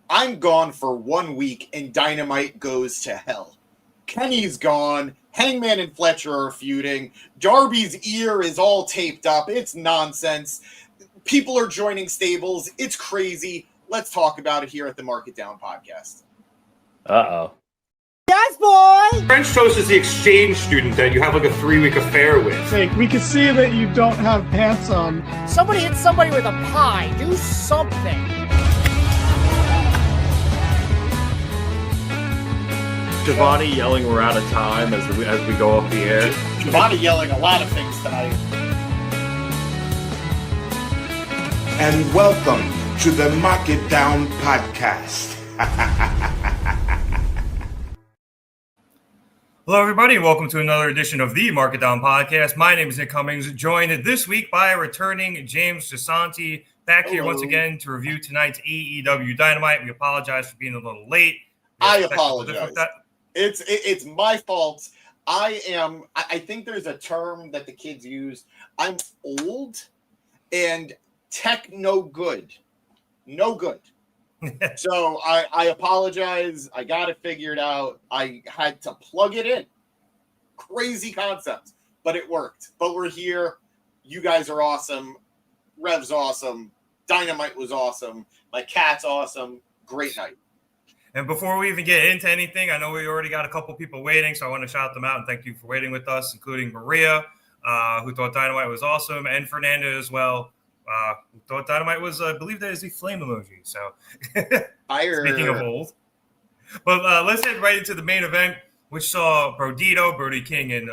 I'm gone for 1 week and Dynamite goes to hell. Kenny's gone. Hangman and Fletcher are feuding. Darby's ear is all taped up. It's nonsense. People are joining stables. It's crazy. Let's talk about it here at the Mark It Down podcast. Uh-oh. Yes, boy! French toast is the exchange student that you have like a 3-week affair with. Hey, we can see that you don't have pants on. Somebody hit somebody with a pie. Do something. Giovanni yelling we're out of time as we go off the air. Giovanni yelling a lot of things tonight. And welcome to the Mark It Down podcast. Hello, everybody, and welcome to another edition of the Mark It Down podcast. My name is Nick Cummings, joined this week by returning James Gisanti, back here once again to review tonight's AEW Dynamite. We apologize for being a little late. I apologize. It's my fault. I think there's a term that the kids use. I'm old and tech no good. No good. So I apologize. I got it figured out. I had to plug it in. Crazy concept, but it worked. But we're here. You guys are awesome. Rev's awesome. Dynamite was awesome. My cat's awesome. Great night. And before we even get into anything, I know we already got a couple people waiting, so I want to shout them out and thank you for waiting with us, including Maria, who thought Dynamite was awesome, and Fernanda as well, who thought Dynamite was, I believe that is the flame emoji. So, speaking of old. But let's head right into the main event, which saw Brodido, Brody King, and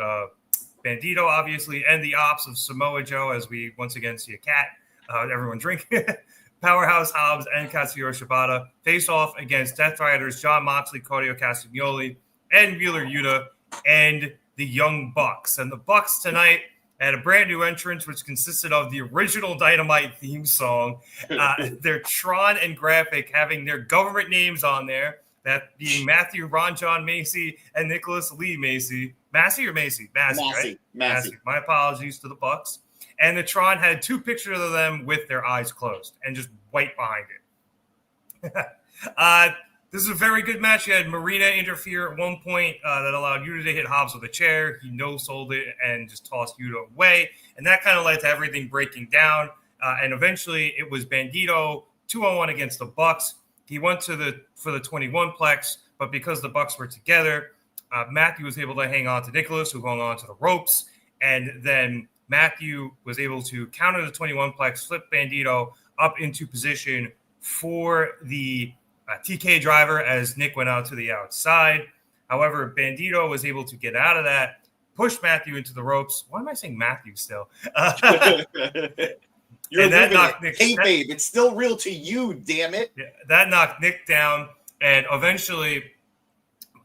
Bandido, obviously, and the Opps of Samoa Joe, as we once again see a cat. Everyone drink. Powerhouse, Hobbs, and Katsuyori Shibata face off against Death Riders John Moxley, Claudio, Castagnoli, and Wheeler Yuta, and the Young Bucks. And the Bucks tonight had a brand new entrance, which consisted of the original Dynamite theme song, their Tron and graphic having their government names on there, that being Matthew Ron John Macy and Nicholas Lee Macy. Massey or Macy? Massey, right? Massey. My apologies to the Bucks. And the Tron had two pictures of them with their eyes closed and just white behind it. This is a very good match. You had Marina interfere at one point that allowed Yuta to hit Hobbs with a chair. He no-sold it and just tossed Yuta away. And that kind of led to everything breaking down. And eventually it was Bandido 2-on-1 against the Bucks. He went for the 21-plex, but because the Bucks were together, Matthew was able to hang on to Nicholas, who hung on to the ropes. And then Matthew was able to counter the 21-plex, flip Bandido up into position for the TK driver as Nick went out to the outside. However, Bandido was able to get out of that, push Matthew into the ropes. Why am I saying Matthew still? You're living it. Hey, babe, it's still real to you, damn it. Yeah, that knocked Nick down, and eventually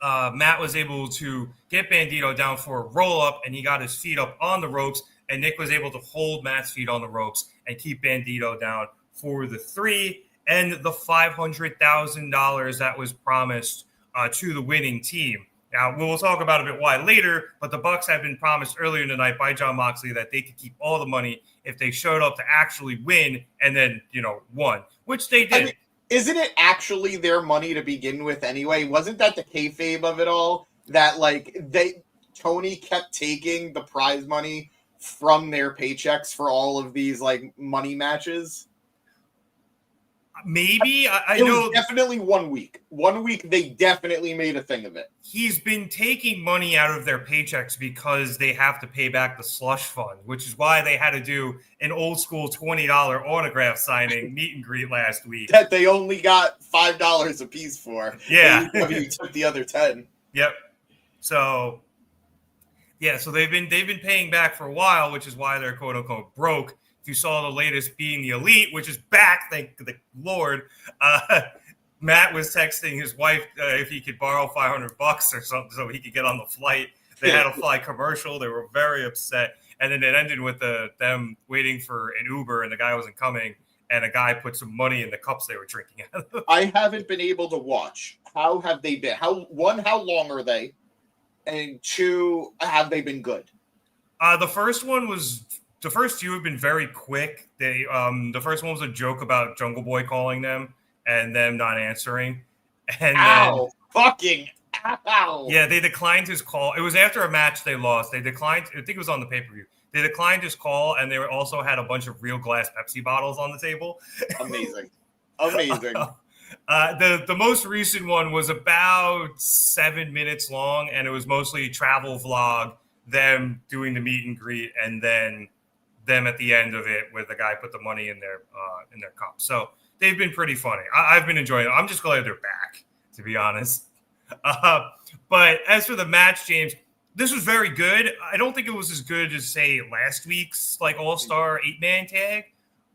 Matt was able to get Bandido down for a roll-up, and he got his feet up on the ropes, and Nick was able to hold Matt's feet on the ropes and keep Bandido down for the 3 and the $500,000 that was promised to the winning team. Now, we'll talk about a bit why later, but the Bucks had been promised earlier in the night by John Moxley that they could keep all the money if they showed up to actually win and then, won, which they did. I mean, isn't it actually their money to begin with anyway? Wasn't that the kayfabe of it all? That, Toni kept taking the prize money from their paychecks for all of these money matches? Maybe. I know it was definitely 1 week. 1 week they definitely made a thing of it. He's been taking money out of their paychecks because they have to pay back the slush fund, which is why they had to do an old school $20 autograph signing meet and greet last week. That they only got $5 a piece for. Yeah. AEW took the other 10. Yep. So they've been paying back for a while, which is why they're quote unquote broke. If you saw the latest being the Elite, which is back, thank the Lord, Matt was texting his wife if he could borrow $500 or something so he could get on the flight. They had a fly commercial. They were very upset. And then it ended with them waiting for an Uber and the guy wasn't coming. And a guy put some money in the cups they were drinking out of. I haven't been able to watch. How have they been? How long are they? And 2, have they been good? The first few have been very quick. They the first one was a joke about Jungle Boy calling them, and them not answering. And ow! Fucking ow! Yeah, they declined his call. It was after a match they lost. They declined. I think it was on the pay-per-view. They declined his call, and they also had a bunch of real glass Pepsi bottles on the table. Amazing. The most recent one was about 7 minutes long, and it was mostly travel vlog, them doing the meet and greet, and then them at the end of it where the guy put the money in their cup. So they've been pretty funny. I've been enjoying it. I'm just glad they're back, to be honest. But as for the match, James, this was very good. I don't think it was as good as, say, last week's like all-star 8-man tag,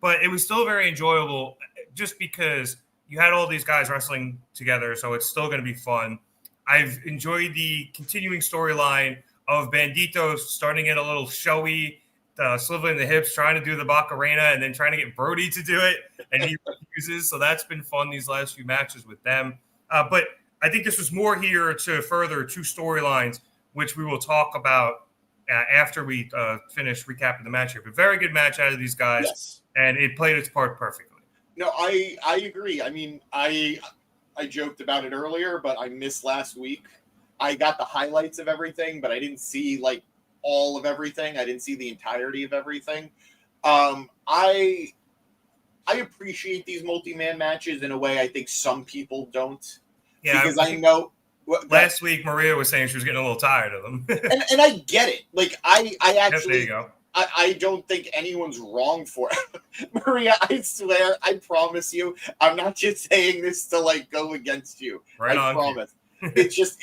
but it was still very enjoyable just because you had all these guys wrestling together, so it's still going to be fun. I've enjoyed the continuing storyline of Bandido starting it a little showy, swiveling the hips, trying to do the Macarena, and then trying to get Brody to do it, and he refuses. So that's been fun these last few matches with them. But I think this was more here to further two storylines, which we will talk about after we finish recapping the match here. But very good match out of these guys, Yes. And it played its part perfectly. No, I agree. I mean, I joked about it earlier, but I missed last week. I got the highlights of everything, but I didn't see like all of everything. I didn't see the entirety of everything. I appreciate these multi-man matches in a way I think some people don't. Yeah, because I know last week Maria was saying she was getting a little tired of them. and I get it. Like I actually, there you go. I don't think anyone's wrong for it. Maria, I swear, I promise you, I'm not just saying this to like go against you. Right I on. promise. It's just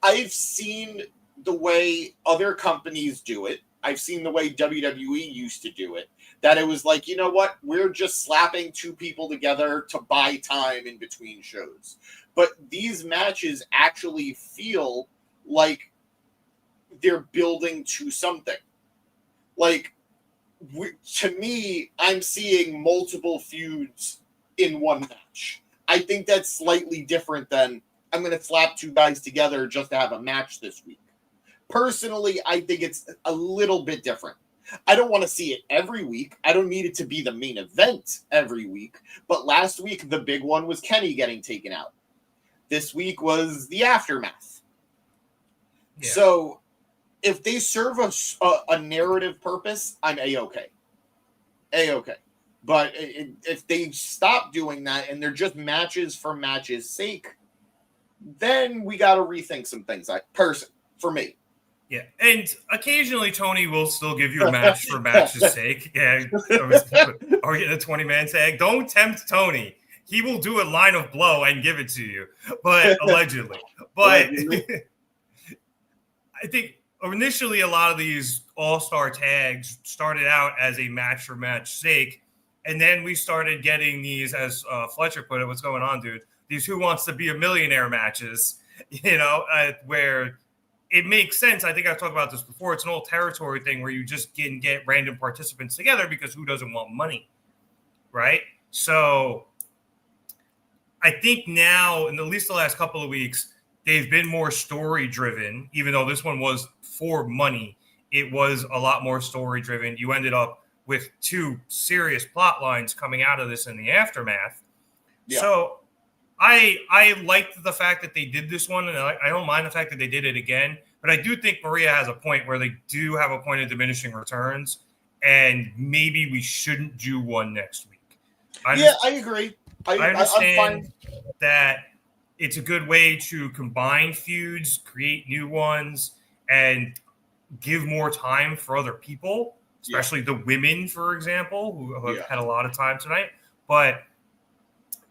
I've seen the way other companies do it. I've seen the way WWE used to do it. That it was like, you know what? We're just slapping two people together to buy time in between shows. But these matches actually feel like they're building to something. Like, to me, I'm seeing multiple feuds in one match. I think that's slightly different than I'm going to slap two guys together just to have a match this week. Personally, I think it's a little bit different. I don't want to see it every week. I don't need it to be the main event every week. But last week, the big one was Kenny getting taken out. This week was the aftermath. Yeah. So if they serve a narrative purpose, I'm A-okay. A-okay. But if they stop doing that and they're just matches for matches' sake, then we got to rethink some things. For me. Yeah, and occasionally Toni will still give you a match for match's sake. Yeah, are we getting a 20-man tag? Don't tempt Toni. He will do a line of blow and give it to you, but allegedly. But I think initially a lot of these all-star tags started out as a match for match sake, and then we started getting these, as Fletcher put it, what's going on, dude? These Who Wants to Be a Millionaire matches, where it makes sense. I think I've talked about this before. It's an old territory thing where you just can get random participants together because who doesn't want money, right? So I think now, in at least the last couple of weeks, they've been more story-driven. Even though this one was for money, it was a lot more story-driven. You ended up with two serious plot lines coming out of this in the aftermath. Yeah. So I liked the fact that they did this one, and I don't mind the fact that they did it again. But I do think Maria has a point where they do have a point of diminishing returns, and maybe we shouldn't do one next week. I agree. I understand that it's a good way to combine feuds, create new ones, and give more time for other people, especially the women, for example, who have had a lot of time tonight. But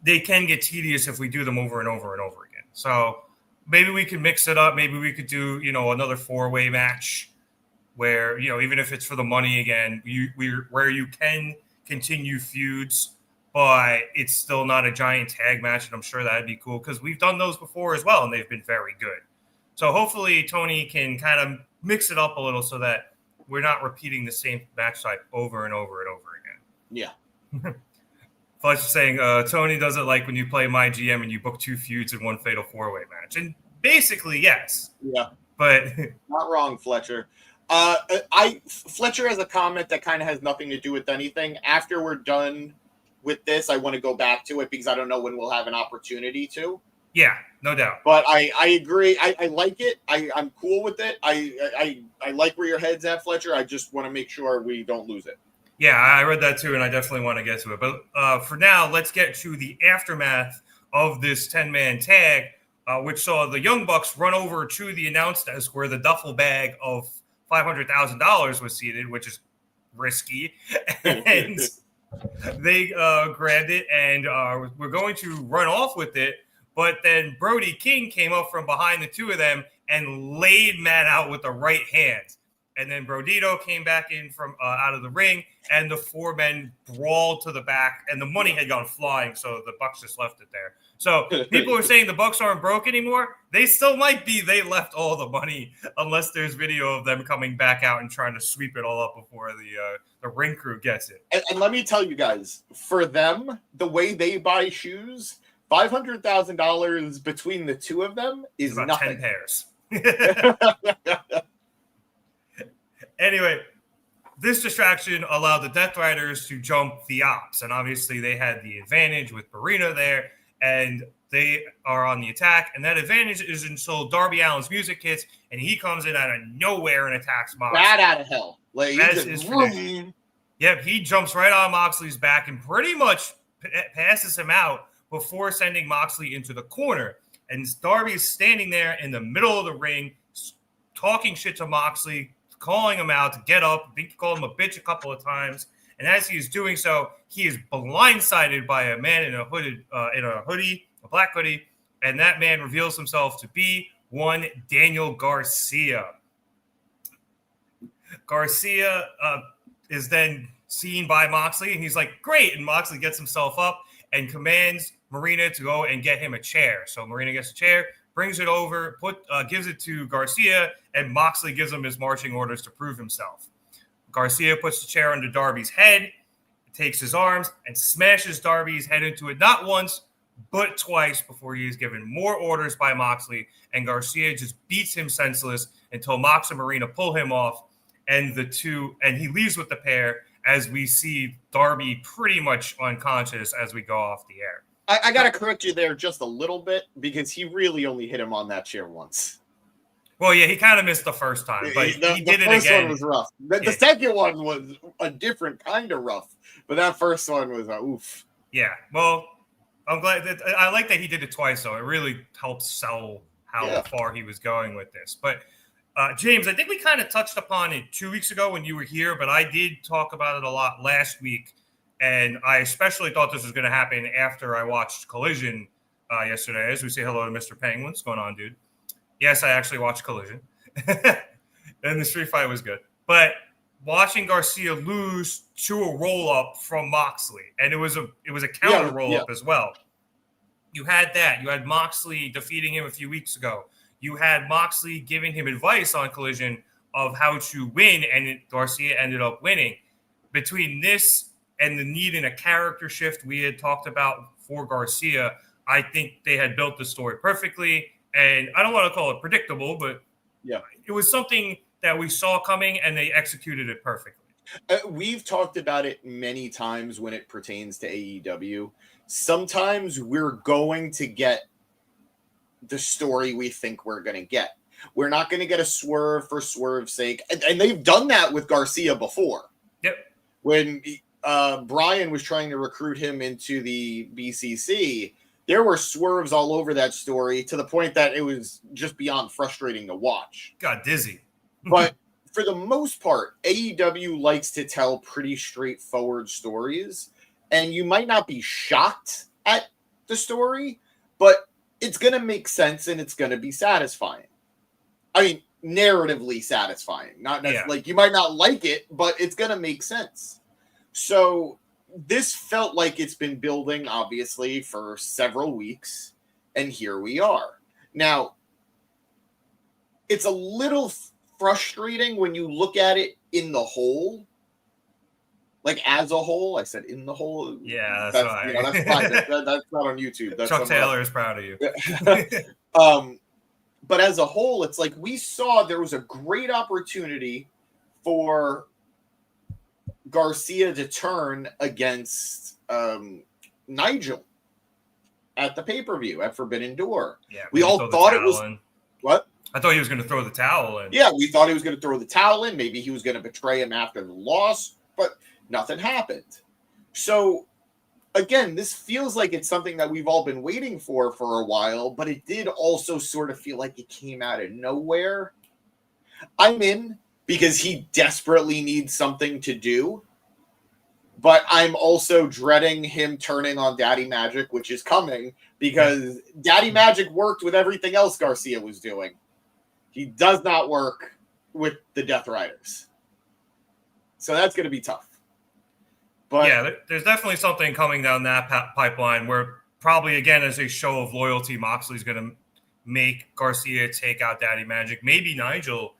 they can get tedious if we do them over and over and over again. So maybe we could mix it up. Maybe we could do, another 4-way match where, even if it's for the money again, where you can continue feuds, but it's still not a giant tag match. And I'm sure that'd be cool because we've done those before as well, and they've been very good. So hopefully Toni can kind of mix it up a little so that we're not repeating the same match type over and over and over again. Yeah. Fletcher saying Toni does it like when you play My GM and you book 2 feuds in one fatal 4-way match. And basically, yes. Yeah. But not wrong, Fletcher. Fletcher has a comment that kind of has nothing to do with anything. After we're done with this. I want to go back to it because I don't know when we'll have an opportunity to. Yeah, no doubt. But I agree. I like it. I'm cool with it. I like where your head's at, Fletcher. I just want to make sure we don't lose it. Yeah, I read that too, and I definitely want to get to it. But for now, let's get to the aftermath of this 10-man tag, which saw the Young Bucks run over to the announce desk where the duffel bag of $500,000 was seated, which is risky. And they grabbed it and were going to run off with it. But then Brody King came up from behind the two of them and laid Matt out with the right hand. And then Brodido came back in from out of the ring, and the four men brawled to the back, and the money had gone flying, so the Bucks just left it there. So people are saying the Bucks aren't broke anymore. They still might be. They left all the money, unless there's video of them coming back out and trying to sweep it all up before the ring crew gets it. And let me tell you guys, for them, the way they buy shoes, $500,000 between the two of them is about nothing. 10 pairs. Anyway, this distraction allowed the Death Riders to jump the Opps, and obviously they had the advantage with Marina there, and they are on the attack, and that advantage is until Darby Allin's music hits, and he comes in out of nowhere and attacks Moxley. Bat out of hell. Like, Yep, he jumps right on Moxley's back and pretty much passes him out before sending Moxley into the corner. And Darby is standing there in the middle of the ring, talking shit to Moxley, calling him out to get up. I think he called him a bitch a couple of times. And as he is doing so, he is blindsided by a man in a hoodie, a black hoodie. And that man reveals himself to be one Daniel Garcia. Garcia is then seen by Moxley, and he's like, great. And Moxley gets himself up and commands Marina to go and get him a chair. So Marina gets a chair, brings it over, gives it to Garcia, and Moxley gives him his marching orders to prove himself. Garcia puts the chair under Darby's head, takes his arms, and smashes Darby's head into it, not once, but twice before he is given more orders by Moxley, and Garcia just beats him senseless until Mox and Marina pull him off, and he leaves with the pair as we see Darby pretty much unconscious as we go off the air. I got to correct you there just a little bit because he really only hit him on that chair once. Well, yeah, he kind of missed the first time, but he did it again. The first one was rough. The second one was a different kind of rough, but that first one was oof. Yeah, well, I'm glad that I like that he did it twice, though. It really helps sell how far he was going with this. But James, I think we kind of touched upon it 2 weeks ago when you were here, but I did talk about it a lot last week. And I especially thought this was going to happen after I watched Collision yesterday. As we say hello to Mr. Penguin. What's going on, dude? Yes, I actually watched Collision. And the street fight was good. But watching Garcia lose to a roll-up from Moxley, and it was a counter roll-up as well. You had that. You had Moxley defeating him a few weeks ago. You had Moxley giving him advice on Collision of how to win, and Garcia ended up winning. Between this and the need in a character shift we had talked about for Garcia, I think they had built the story perfectly. And I don't want to call it predictable, but it was something that we saw coming, and they executed it perfectly. We've talked about it many times when it pertains to AEW. Sometimes we're going to get the story we think we're going to get. We're not going to get a swerve for swerve's sake. And they've done that with Garcia before. Yep. When Bryan was trying to recruit him into the BCC, there were swerves all over that story to the point that it was just beyond frustrating to watch. Got dizzy. But for the most part, AEW likes to tell pretty straightforward stories, and you might not be shocked at the story, but it's going to make sense and it's going to be satisfying. I mean, narratively satisfying. Not like you might not like it, but it's going to make sense. So this felt like it's been building, obviously, for several weeks, and here we are. Now, it's a little frustrating when you look at it in the whole. Like, as a whole. I said in the whole. Yeah, that's fine. That's fine. That's not on YouTube. That's Chuck Taylor is proud of you. But as a whole, it's like we saw there was a great opportunity for Garcia to turn against Nigel at the pay-per-view at Forbidden Door. Yeah, we all thought it was what? I thought he was going to throw the towel in. Yeah, we thought he was going to throw the towel in. Maybe he was going to betray him after the loss, but nothing happened. So, again, this feels like it's something that we've all been waiting for a while, but it did also sort of feel like it came out of nowhere. I'm in because he desperately needs something to do, but I'm also dreading him turning on Daddy Magic, which is coming, because Daddy Magic worked with everything else Garcia was doing. He does not work with the Death Riders. So that's going to be tough. But yeah, there's definitely something coming down that pipeline where probably, again, as a show of loyalty, Moxley's going to make Garcia take out Daddy Magic, maybe Nigel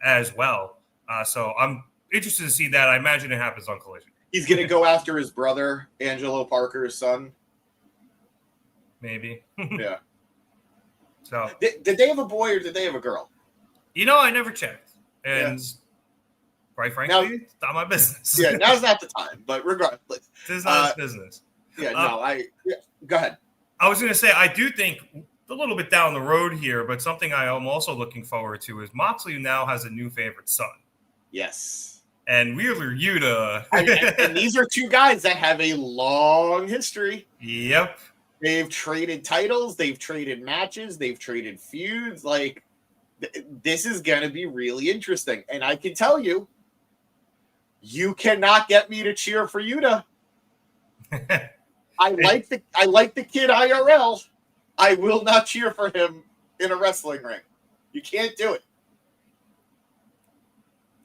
as well. So I'm interested to see that. I imagine it happens on Collision. He's going to go after his brother, Angelo Parker's son. Maybe. Yeah. So did they have a boy or did they have a girl? I never checked. And quite frankly, it's not my business. Yeah, now's not the time. But regardless. This is not his business. Yeah, go ahead. I was going to say, I do think a little bit down the road here, but something I am also looking forward to is Moxley now has a new favorite son. Yes. And Wheeler Yuta. and these are two guys that have a long history. Yep. They've traded titles. They've traded matches. They've traded feuds. Like, this is going to be really interesting. And I can tell you, you cannot get me to cheer for Yuta. I like the kid IRL. I will not cheer for him in a wrestling ring. You can't do it.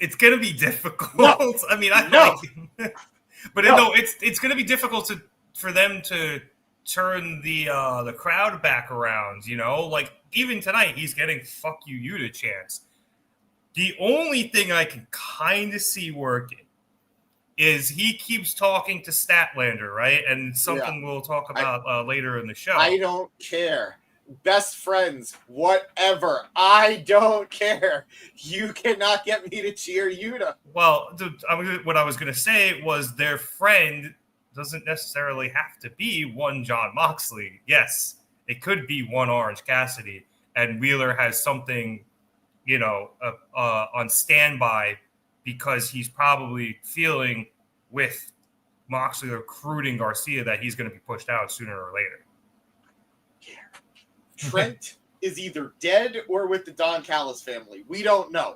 It's going to be difficult. No. I mean, I like him. But no, it's going to be difficult for them to turn the crowd back around, Like, even tonight, he's getting "fuck you, Yuta" chants. The only thing I can kind of see working is he keeps talking to Statlander, right? And something we'll talk about later in the show. I don't care. Best friends, whatever. I don't care. You cannot get me to cheer Yuta. Well, what I was going to say was their friend doesn't necessarily have to be one Jon Moxley. Yes, it could be one Orange Cassidy, and Wheeler has something, on standby because he's probably feeling with Moxley recruiting Garcia that he's going to be pushed out sooner or later. Trent is either dead or with the Don Callis family. We don't know.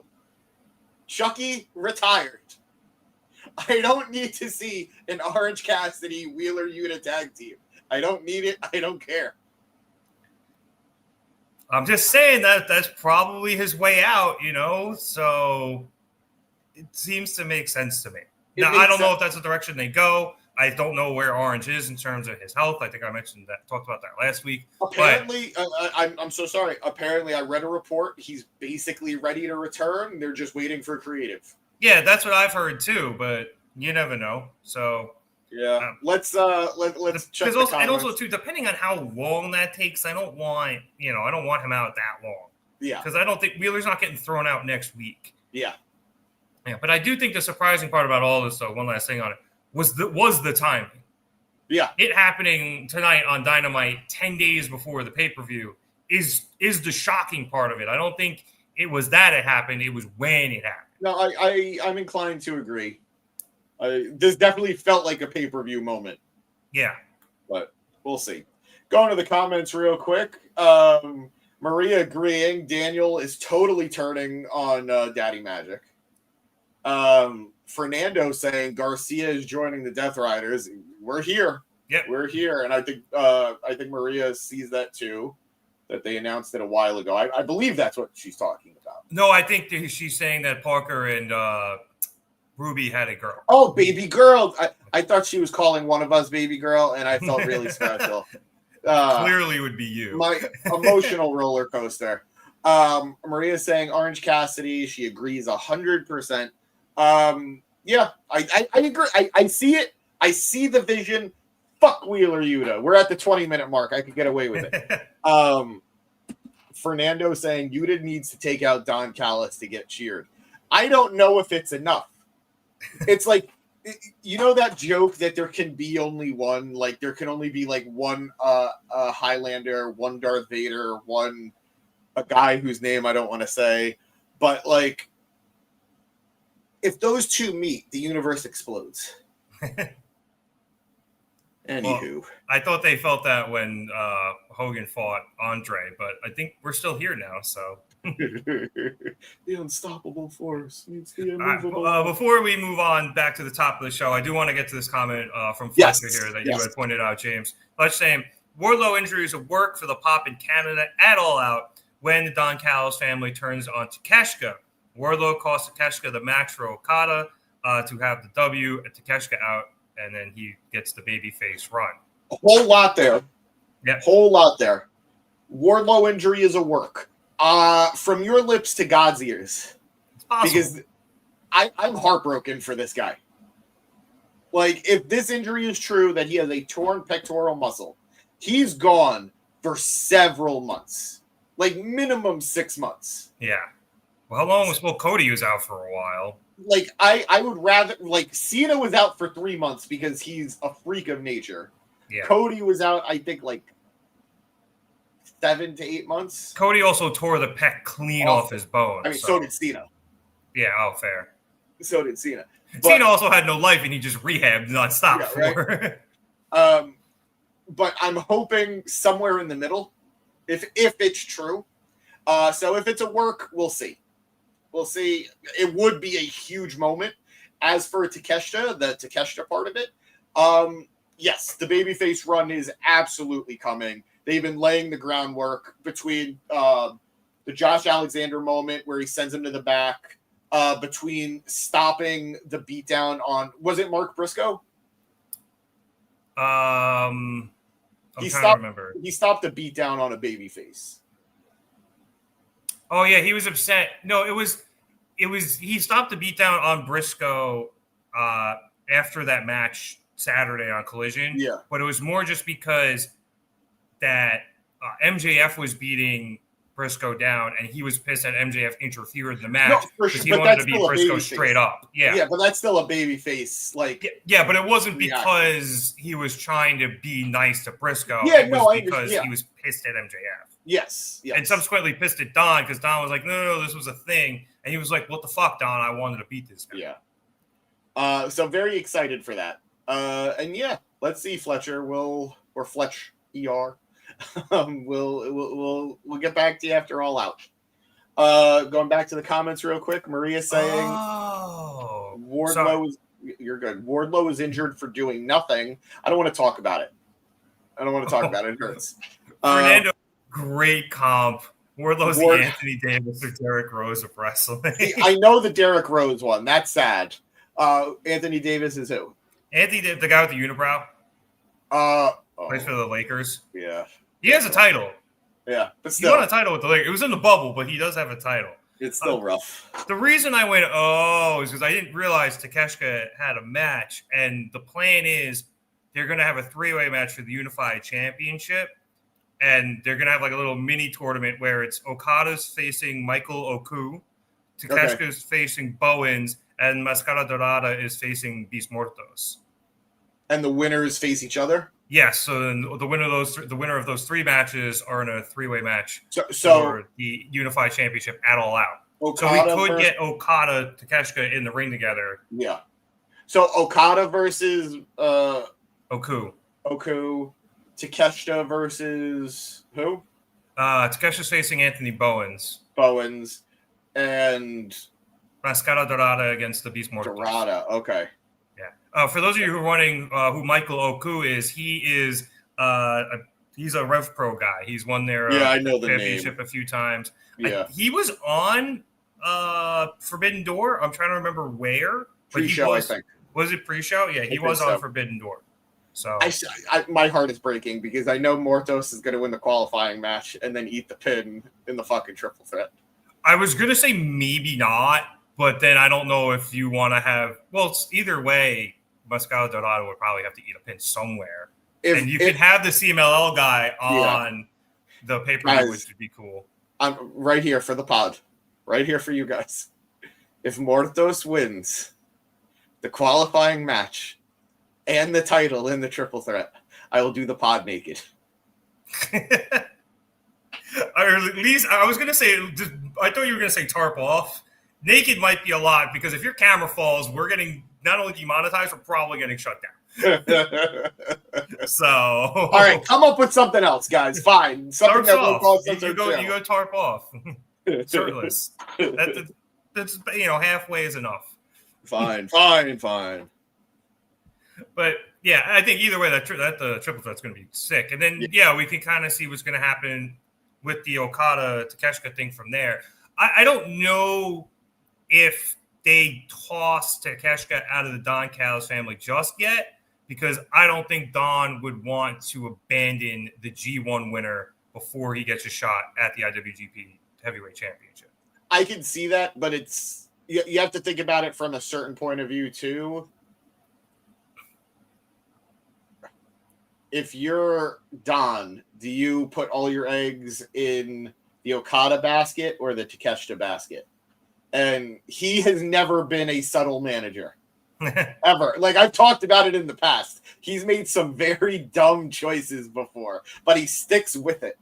Chucky retired. I don't need to see an Orange Cassidy Wheeler Yuta tag team. I don't need it. I don't care. I'm just saying that's probably his way out, so it seems to make sense to me. Now, I don't know if that's the direction they go. I don't know where Orange is in terms of his health. I think I talked about that last week. Apparently, I'm so sorry. Apparently, I read a report. He's basically ready to return. They're just waiting for creative. Yeah, that's what I've heard too, but you never know. So yeah, let's check the comments. And also too, depending on how long that takes, I don't want him out that long. Yeah, because I don't think Wheeler's not getting thrown out next week. Yeah, but I do think the surprising part about all this, though, one last thing on it was the timing. Yeah, it happening tonight on Dynamite 10 days before the pay-per-view is the shocking part of it. I don't think it was that it happened; it was when it happened. No, I'm inclined to agree. This definitely felt like a pay-per-view moment. Yeah. But we'll see. Going to the comments real quick. Maria agreeing Daniel is totally turning on Daddy Magic. Fernando saying Garcia is joining the Death Riders. We're here. Yeah, we're here. And I think Maria sees that too. That they announced it a while ago. I believe that's what she's talking about. No, I think she's saying that Parker and Ruby had a girl. Oh, baby girl. I thought she was calling one of us baby girl, and I felt really special. Clearly would be you. My emotional roller coaster. Maria's saying Orange Cassidy. She agrees 100%. Yeah, I agree. I see it. I see the vision. Fuck Wheeler Yuta. We're at the 20-minute mark. I could get away with it. Fernando saying Yuta needs to take out Don Callis to get cheered. I don't know if it's enough. It's like You know that joke that there can be only one, like there can only be like one Highlander, one Darth Vader, one a guy whose name I don't want to say, but like if those two meet, the universe explodes. Anywho, well, I thought they felt that when Hogan fought Andre, but I think we're still here now. So the unstoppable force meets the immovable. Before we move on back to the top of the show, I do want to get to this comment from Fletcher here that you had pointed out, James. Fletcher saying Wardlow injuries of work for the pop in Canada at All Out when the Don Callis family turns on Takeshita. Wardlow cost Takeshita the match for Okada to have the W and Takeshita out, and then he gets the babyface run. A whole lot there. Yeah, whole lot there. Wardlow injury is a work. From your lips to God's ears. It's possible. Because I'm heartbroken for this guy. Like, if this injury is true, that he has a torn pectoral muscle, he's gone for several months. Like, minimum 6 months. Yeah. Well, how long was Cody was out for a while? Like, I would rather, like, Cena was out for 3 months because he's a freak of nature. Yeah. Cody was out, I think, like, 7 to 8 months. Cody also tore the pec clean off his bone. I mean, so did Cena. Yeah, fair. So did Cena. Cena also had no life, and he just rehabbed nonstop. Yeah, right? But I'm hoping somewhere in the middle, if it's true. So if it's a work, we'll see. We'll see. It would be a huge moment. As for Takeshita, the Takeshita part of it, yes, the babyface run is absolutely coming. They've been laying the groundwork between the Josh Alexander moment where he sends him to the back, between stopping the beatdown on, was it Mark Briscoe? I'm trying to remember. He stopped the beatdown on a babyface. Oh yeah, he was upset. No, it was he stopped the beatdown on Briscoe after that match Saturday on Collision. Yeah, but it was more just because that MJF was beating Briscoe down, and he was pissed that MJF interfered in the match because he wanted to beat Briscoe straight up. Yeah, but that's still a baby face. Like, yeah, but it wasn't because he was trying to be nice to Briscoe. Yeah, it was because he was pissed at MJF. Yes, and subsequently pissed at Don because Don was like, no, this was a thing, and he was like, what the fuck, Don? I wanted to beat this guy. Yeah. So very excited for that. And yeah, let's see, Fletcher. Or Fletch ER. We'll get back to you after All Out. Going back to the comments real quick. Maria saying, Wardlow is, you're good. Wardlow is injured for doing nothing. I don't want to talk about it. It hurts. Fernando, great comp. Wardlow's the Anthony Davis or Derrick Rose of wrestling. I know the Derrick Rose one. That's sad. Anthony Davis is who? Anthony, the guy with the unibrow. Plays for the Lakers. Yeah. He has a title. Yeah, but still. He won a title with the Lakers. It was in the bubble, but he does have a title. It's still rough. The reason I went, is because I didn't realize Takeshita had a match, and the plan is they're going to have a 3-way match for the Unified Championship, and they're going to have like a little mini tournament where it's Okada's facing Michael Oku, Takeshita's facing Bowens, and Mascara Dorada is facing Beast Mortos. And the winners face each other? Yes, so then the winner of those 3 matches are in a 3-way match for the Unified Championship at All Out. Okada so we could get Okada, Takeshita in the ring together. Yeah. So Okada versus Oku, Takeshita versus who? Takeshita's facing Anthony Bowens, and Mascara Dorada against the Beast Mortal. Dorada, okay. Yeah. For those of you who are wondering who Michael Oku is, he's a Rev Pro guy. He's won their I know the championship name a few times. Yeah. He was on Forbidden Door. I'm trying to remember where. Pre-show, I think. Was it pre-show? Yeah, he was on Forbidden Door. So my heart is breaking because I know Mortos is going to win the qualifying match and then eat the pin in the fucking triple threat. I was going to say maybe not, but then I don't know if you want to have. Well, either way, Mascara Dorado would probably have to eat a pin somewhere, and you could have the CMLL guy on the pay-per-view, which would be cool. I'm right here for the pod, right here for you guys. If Mortos wins, the qualifying match and the title in the triple threat, I will do the pod naked. Or at least I was going to say, I thought you were going to say tarp off. Naked might be a lot because if your camera falls, we're getting not only demonetized, we're probably getting shut down. So, all right, come up with something else, guys. Fine, something tarps that won't cost off. You go tarp off. Shirtless. That's halfway is enough. Fine. But yeah, I think either way that the triple threat's going to be sick, and then we can kind of see what's going to happen with the Okada Takeshita thing from there. I don't know if they toss Takeshita out of the Don Callis family just yet, because I don't think Don would want to abandon the G1 winner before he gets a shot at the IWGP Heavyweight Championship. I can see that, but it's you have to think about it from a certain point of view too. If you're Don, do you put all your eggs in the Okada basket or the Takeshita basket? And he has never been a subtle manager. Ever. Like, I've talked about it in the past. He's made some very dumb choices before, but he sticks with it.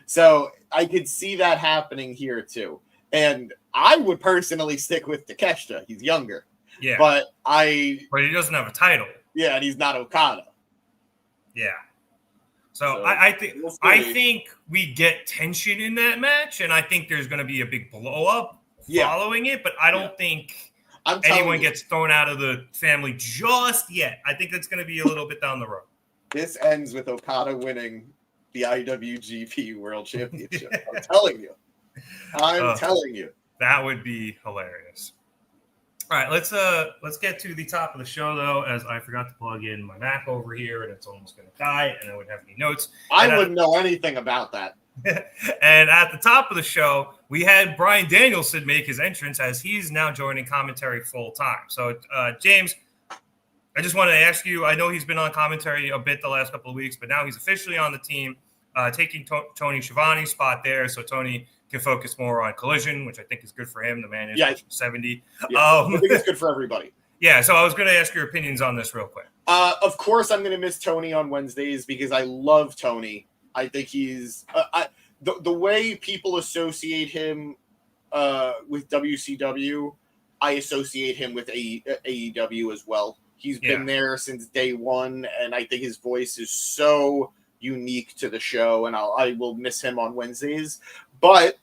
So I could see that happening here too. And I would personally stick with Takeshita. He's younger. Yeah. But he doesn't have a title. Yeah, and he's not Okada. Yeah. So I think we get tension in that match, and I think there's going to be a big blow up following it, but I don't think anyone gets thrown out of the family just yet. I think that's going to be a little bit down the road. This ends with Okada winning the IWGP World Championship. I'm telling you. Telling you. That would be hilarious. All right, let's get to the top of the show, though, as I forgot to plug in my Mac over here, and it's almost going to die, and I wouldn't have any notes. I wouldn't know anything about that. And at the top of the show, we had Bryan Danielson make his entrance as he's now joining commentary full time. So, James, I just wanted to ask you, I know he's been on commentary a bit the last couple of weeks, but now he's officially on the team, taking Tony Schiavone's spot there. So Tony can focus more on Collision, which I think is good for him. The man is 70. Yeah, I think it's good for everybody. Yeah, so I was going to ask your opinions on this real quick. Of course, I'm going to miss Tony on Wednesdays because I love Tony. I think he's the way people associate him with WCW, I associate him with AEW as well. He's been there since day one, and I think his voice is so unique to the show, and I will miss him on Wednesdays. But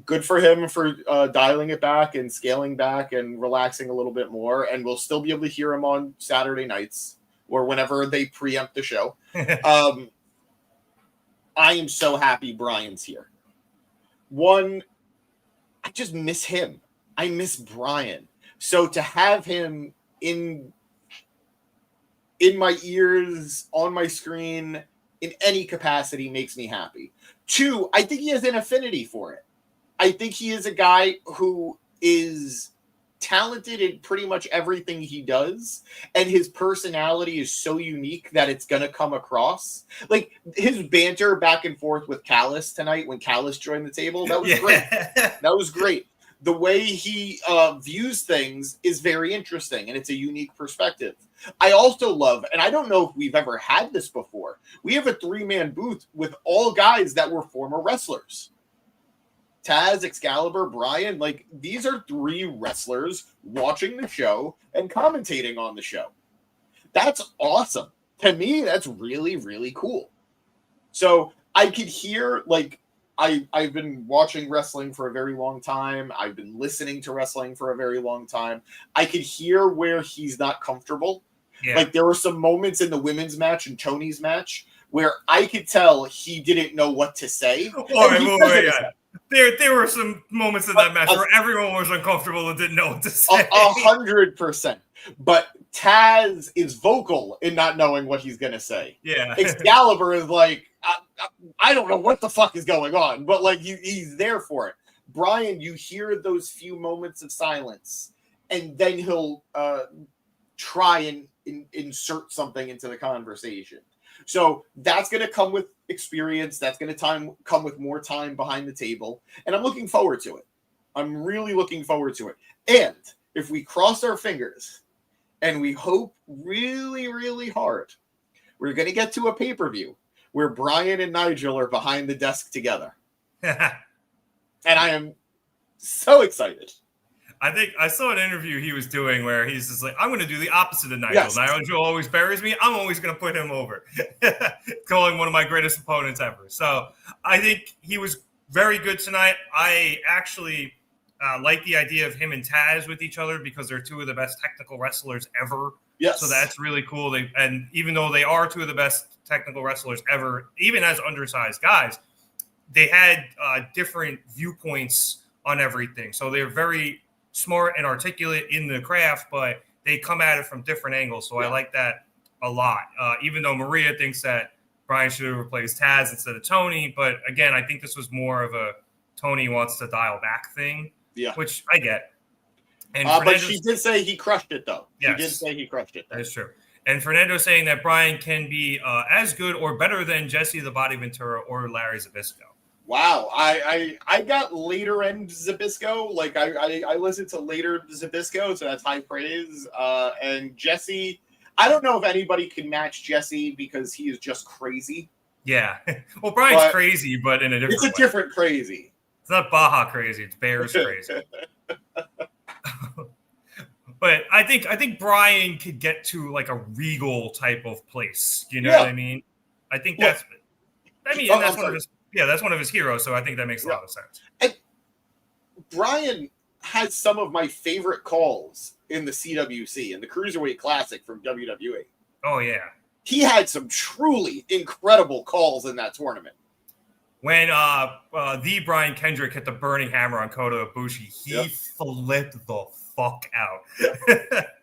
good for him for dialing it back and scaling back and relaxing a little bit more, and we'll still be able to hear him on Saturday nights or whenever they preempt the show. I am so happy Bryan's here. One, I just miss him. I miss Bryan. So to have him in my ears, on my screen, in any capacity makes me happy. Two, I think he has an affinity for it. I think he is a guy who is talented in pretty much everything he does, and his personality is so unique that it's going to come across. Like his banter back and forth with Callis tonight when Callis joined the table, that was great. That was great. The way he views things is very interesting, and it's a unique perspective. I also love, and I don't know if we've ever had this before, we have a 3-man booth with all guys that were former wrestlers. Taz, Excalibur, Bryan, like these are 3 wrestlers watching the show and commentating on the show. That's awesome. To me, that's really, really cool. So I could hear, like, I've been watching wrestling for a very long time. I've been listening to wrestling for a very long time. I could hear where he's not comfortable. Yeah. Like there were some moments in the women's match and Tony's match where I could tell he didn't know what to say. There were some moments in that match where everyone was uncomfortable and didn't know what to say. 100%. But Taz is vocal in not knowing what he's going to say. Yeah. Excalibur is like, I don't know what the fuck is going on, but like he's there for it. Bryan, you hear those few moments of silence, and then he'll try and insert something into the conversation. So that's going to come with experience. That's going to come with more time behind the table. And I'm looking forward to it. I'm really looking forward to it. And if we cross our fingers and we hope really, really hard we're going to get to a pay-per-view where Bryan and Nigel are behind the desk together. And I am so excited. I think I saw an interview he was doing where he's just like, I'm going to do the opposite of Nigel. Yes. Nigel always buries me. I'm always going to put him over. Calling one of my greatest opponents ever. So I think he was very good tonight. I actually like the idea of him and Taz with each other because they're two of the best technical wrestlers ever. Yes. So that's really cool. And even though they are two of the best technical wrestlers ever, even as undersized guys, they had different viewpoints on everything. So they're very smart and articulate in the craft, but they come at it from different angles. So I like that a lot. Even though Maria thinks that Bryan should have replaced Taz instead of Toni. But again, I think this was more of a Toni wants to dial back thing, which I get. And but she did say he crushed it, though. Yes. She did say he crushed it. That's true. And Fernando saying that Bryan can be as good or better than Jesse the Body Ventura or Larry Zbyszko. Wow, I got later end Zbyszko. Like I listened to later Zbyszko, so that's high praise. And Jesse, I don't know if anybody can match Jesse because he is just crazy. Yeah, well, Bryan's crazy, but in a different. It's a different crazy. It's not Baja crazy; it's Bears crazy. But I think Bryan could get to like a Regal type of place. You know what I mean? I think that's. I mean, that's one of his. Yeah, that's one of his heroes, so I think that makes a lot of sense. And Bryan has some of my favorite calls in the CWC, in the Cruiserweight Classic from WWE. Oh, yeah. He had some truly incredible calls in that tournament. When the Brian Kendrick hit the burning hammer on Kota Ibushi, he flipped the fuck out.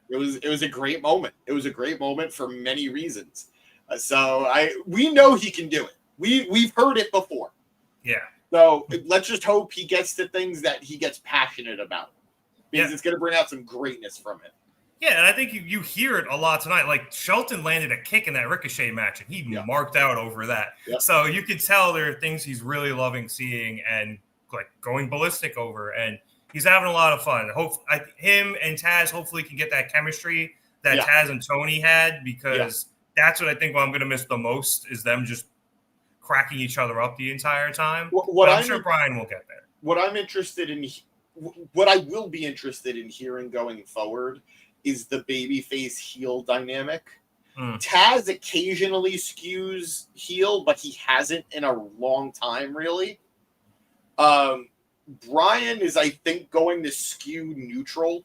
It was a great moment. It was a great moment for many reasons. So we know he can do it. We've heard it before. Yeah. So let's just hope he gets to things that he gets passionate about. Because it's going to bring out some greatness from it. Yeah, and I think you hear it a lot tonight. Like, Shelton landed a kick in that Ricochet match, and he marked out over that. Yep. So you could tell there are things he's really loving seeing and, like, going ballistic over. And he's having a lot of fun. Him and Taz hopefully can get that chemistry that Taz and Toni had, because that's what I think I'm going to miss the most is them just cracking each other up the entire time. I'm sure Bryan will get there. What I will be interested in hearing going forward is the babyface heel dynamic. Taz occasionally skews heel, but he hasn't in a long time, really. Bryan is, I think, going to skew neutral.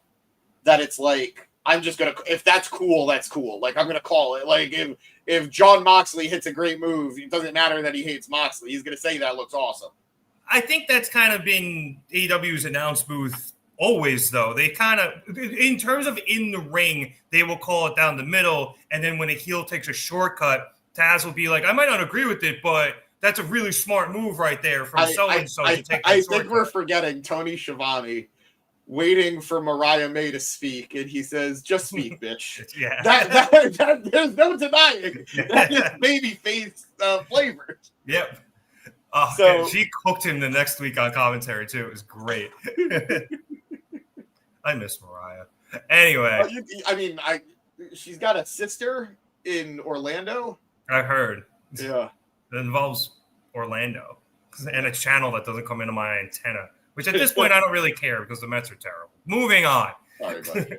That it's like, I'm just going to, if that's cool, that's cool. Like, I'm going to call it. Like, if John Moxley hits a great move, it doesn't matter that he hates Moxley. He's going to say that looks awesome. I think that's kind of been AEW's announce booth always, though. They kind of, in terms of in the ring, they will call it down the middle. And then when a heel takes a shortcut, Taz will be like, I might not agree with it, but that's a really smart move right there from so-and-so to take that I shortcut. think we're forgetting Tony Schiavone waiting for Mariah May to speak, and he says, just speak, bitch. That there's no denying. That is baby face flavored. Yep. Oh, so she cooked him the next week on commentary, too. It was great. I miss Mariah. Anyway. She's got a sister in Orlando. I heard. Yeah. It involves Orlando and a channel that doesn't come into my antenna, which at this point I don't really care because the Mets are terrible. Moving on. Sorry, buddy.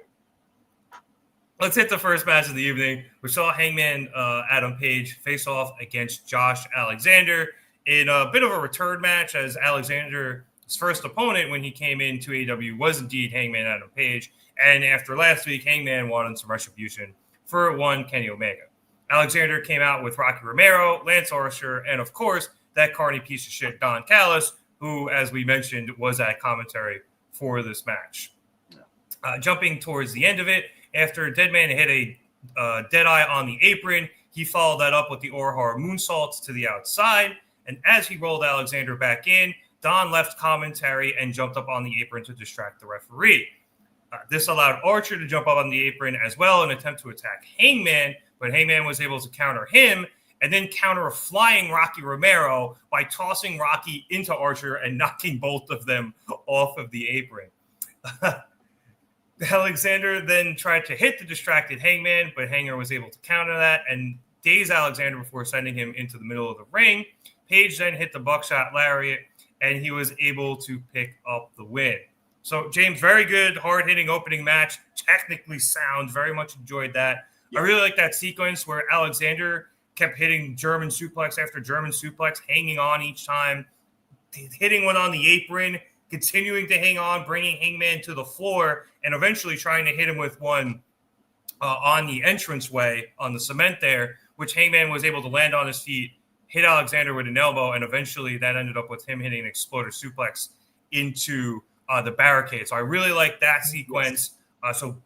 Let's hit the first match of the evening. We saw Hangman Adam Page face off against Josh Alexander in a bit of a return match, as Alexander's first opponent when he came into AEW was indeed Hangman Adam Page. And after last week, Hangman wanted some retribution for one Kenny Omega. Alexander came out with Rocky Romero, Lance Archer, and of course, that carny piece of shit, Don Callis, who, as we mentioned, was at commentary for this match. Jumping towards the end of it, after Deadman hit a Deadeye on the apron, he followed that up with the Orhar moonsaults to the outside. And as he rolled Alexander back in, Don left commentary and jumped up on the apron to distract the referee. This allowed Archer to jump up on the apron as well in an attempt to attack Hangman, but Hangman was able to counter him and then counter a flying Rocky Romero by tossing Rocky into Archer and knocking both of them off of the apron. Alexander then tried to hit the distracted Hangman, but Hanger was able to counter that and daze Alexander before sending him into the middle of the ring. Page then hit the buckshot lariat, and he was able to pick up the win. So, James, very good, hard-hitting opening match. Technically sound. Very much enjoyed that. Yeah. I really like that sequence where Alexander kept hitting German suplex after German suplex, hanging on each time, hitting one on the apron, continuing to hang on, bringing Hangman to the floor, and eventually trying to hit him with one on the entranceway on the cement there, which Hangman was able to land on his feet, hit Alexander with an elbow, and eventually that ended up with him hitting an exploder suplex into the barricade. So I really like that sequence. So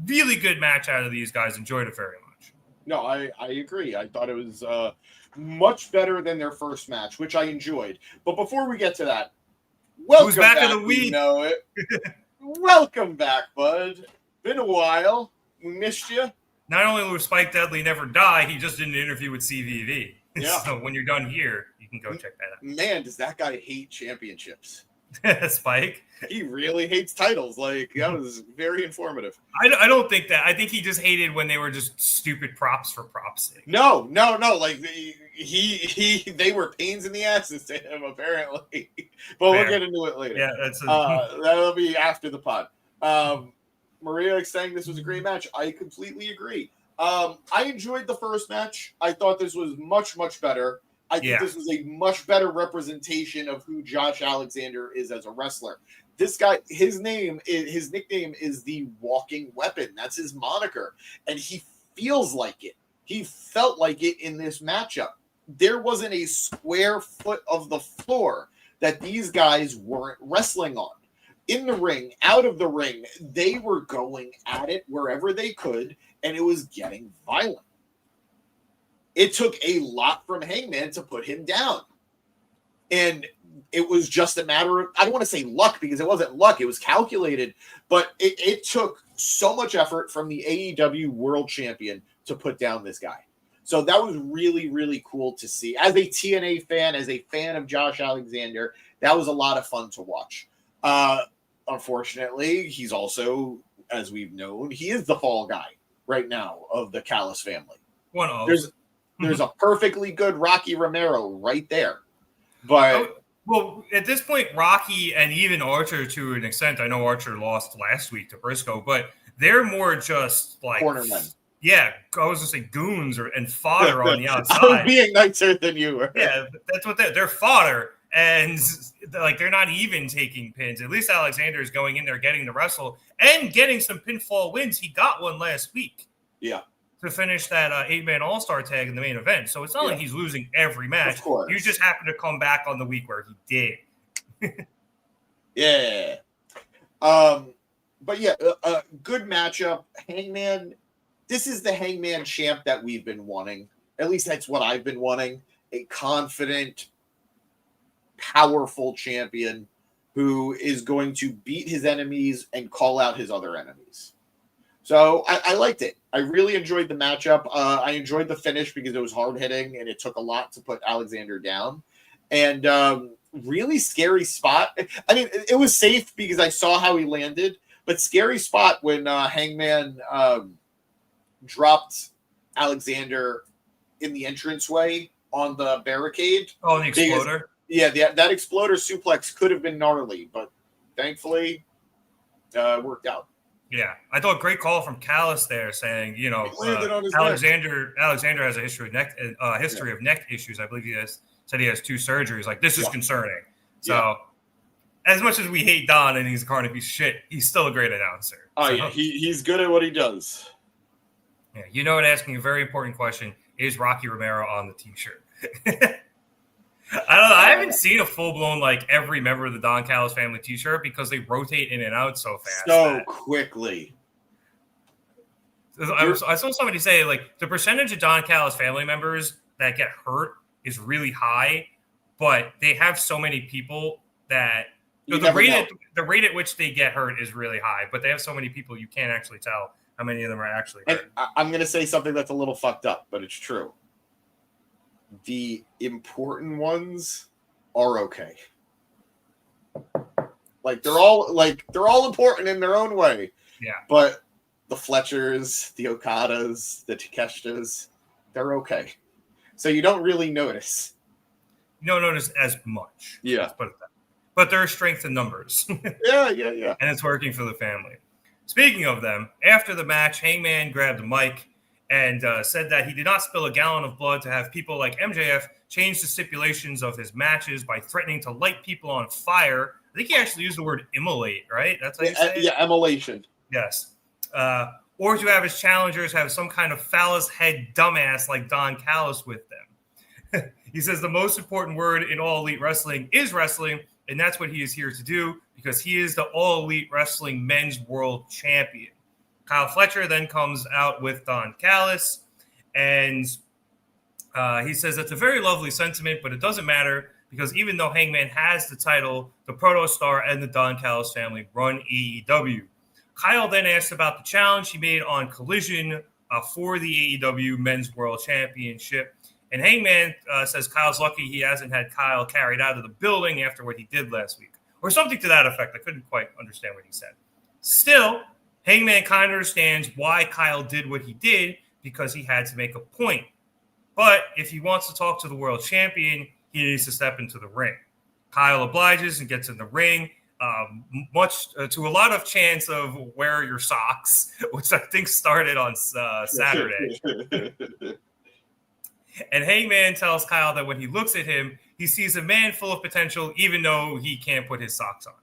really good match out of these guys. Enjoyed it very much. No, I agree. I thought it was much better than their first match, which I enjoyed. But before we get to that, welcome back back in the week? We know it. Welcome back, bud. Been a while. We missed you. Not only will Spike Dudley never die, he just did an interview with CVV. Yeah. So when you're done here, you can go check that out. Man, does that guy hate championships? Spike? He really hates titles. Like, that was very informative. I don't think that. I think he just hated when they were just stupid props for props' sake. No. Like, they were pains in the asses to him, apparently. But we'll get into it later. Yeah, that'll be after the pod. Maria saying this was a great match. I completely agree. I enjoyed the first match. I thought this was much, much better. I think this was a much better representation of who Josh Alexander is as a wrestler. This guy, his nickname is the Walking Weapon. That's his moniker. And he feels like it. He felt like it in this matchup. There wasn't a square foot of the floor that these guys weren't wrestling on. In the ring, out of the ring, they were going at it wherever they could, and it was getting violent. It took a lot from Hangman to put him down. And it was just a matter of, I don't want to say luck, because it wasn't luck, it was calculated, but it took so much effort from the AEW World Champion to put down this guy. So that was really, really cool to see. As a TNA fan, as a fan of Josh Alexander, that was a lot of fun to watch. Unfortunately, he's also, as we've known, he is the fall guy right now of the Callis family. One of. There's a perfectly good Rocky Romero right there. But well, at this point, Rocky and even Archer, to an extent, I know Archer lost last week to Briscoe, but they're more just like cornermen. Yeah, I was going to say goons and fodder on the outside. I'm being nicer than you were. Yeah, that's what they're fodder. And like they're not even taking pins. At least Alexander is going in there, getting to wrestle and getting some pinfall wins. He got one last week. Yeah. To finish that 8-man All-Star tag in the main event. So it's not like he's losing every match. Of course. You just happen to come back on the week where he did. Yeah. But yeah, good matchup. Hangman, this is the Hangman champ that we've been wanting. At least that's what I've been wanting. A confident, powerful champion who is going to beat his enemies and call out his other enemies. So I liked it. I really enjoyed the matchup. I enjoyed the finish because it was hard hitting and it took a lot to put Alexander down. And really scary spot. I mean, it was safe because I saw how he landed, but scary spot when Hangman dropped Alexander in the entranceway on the barricade. Oh, the exploder. That exploder suplex could have been gnarly, but thankfully worked out. Yeah, I thought great call from Callis there, saying Alexander has a history of neck issues. I believe said he has 2 surgeries. Like, this is concerning. So, as much as we hate Don and he's a carny piece of shit, he's still a great announcer. Oh yeah, he's good at what he does. Yeah, you know what? Asking a very important question: is Rocky Romero on the T-shirt? I don't know. I haven't seen a full-blown, like, every member of the Don Callis family T-shirt because they rotate in and out so fast. So quickly. I saw somebody say, like, the percentage of Don Callis family members that get hurt is really high, but they have so many people that the rate at which they get hurt is really high, but they have so many people you can't actually tell how many of them are actually hurt. And I'm going to say something that's a little fucked up, but it's true. The important ones are okay. Like they're all important in their own way. Yeah. But the Fletchers, the Okadas, the Takeshtas, they're okay. So you don't really notice. You don't notice as much. Yeah. Let's put it that way. But there's strength in numbers. Yeah. And it's working for the family. Speaking of them, after the match, Hangman grabbed the mic and said that he did not spill a gallon of blood to have people like MJF change the stipulations of his matches by threatening to light people on fire. I think he actually used the word immolate, right? That's how you say it? Yeah, immolation. Yes. Or to have his challengers have some kind of phallus head dumbass like Don Callis with them. He says the most important word in All Elite Wrestling is wrestling, and that's what he is here to do because he is the All Elite Wrestling Men's World Champion. Kyle Fletcher then comes out with Don Callis, and he says that's a very lovely sentiment, but it doesn't matter because even though Hangman has the title, the Proto Star and the Don Callis family run AEW. Kyle then asked about the challenge he made on Collision for the AEW Men's World Championship. And Hangman says Kyle's lucky he hasn't had Kyle carried out of the building after what he did last week. Or something to that effect. I couldn't quite understand what he said. Still, Hangman kind of understands why Kyle did what he did because he had to make a point. But if he wants to talk to the world champion, he needs to step into the ring. Kyle obliges and gets in the ring. Much to a lot of chants of wear your socks, which I think started on Saturday. And Hangman tells Kyle that when he looks at him, he sees a man full of potential, even though he can't put his socks on.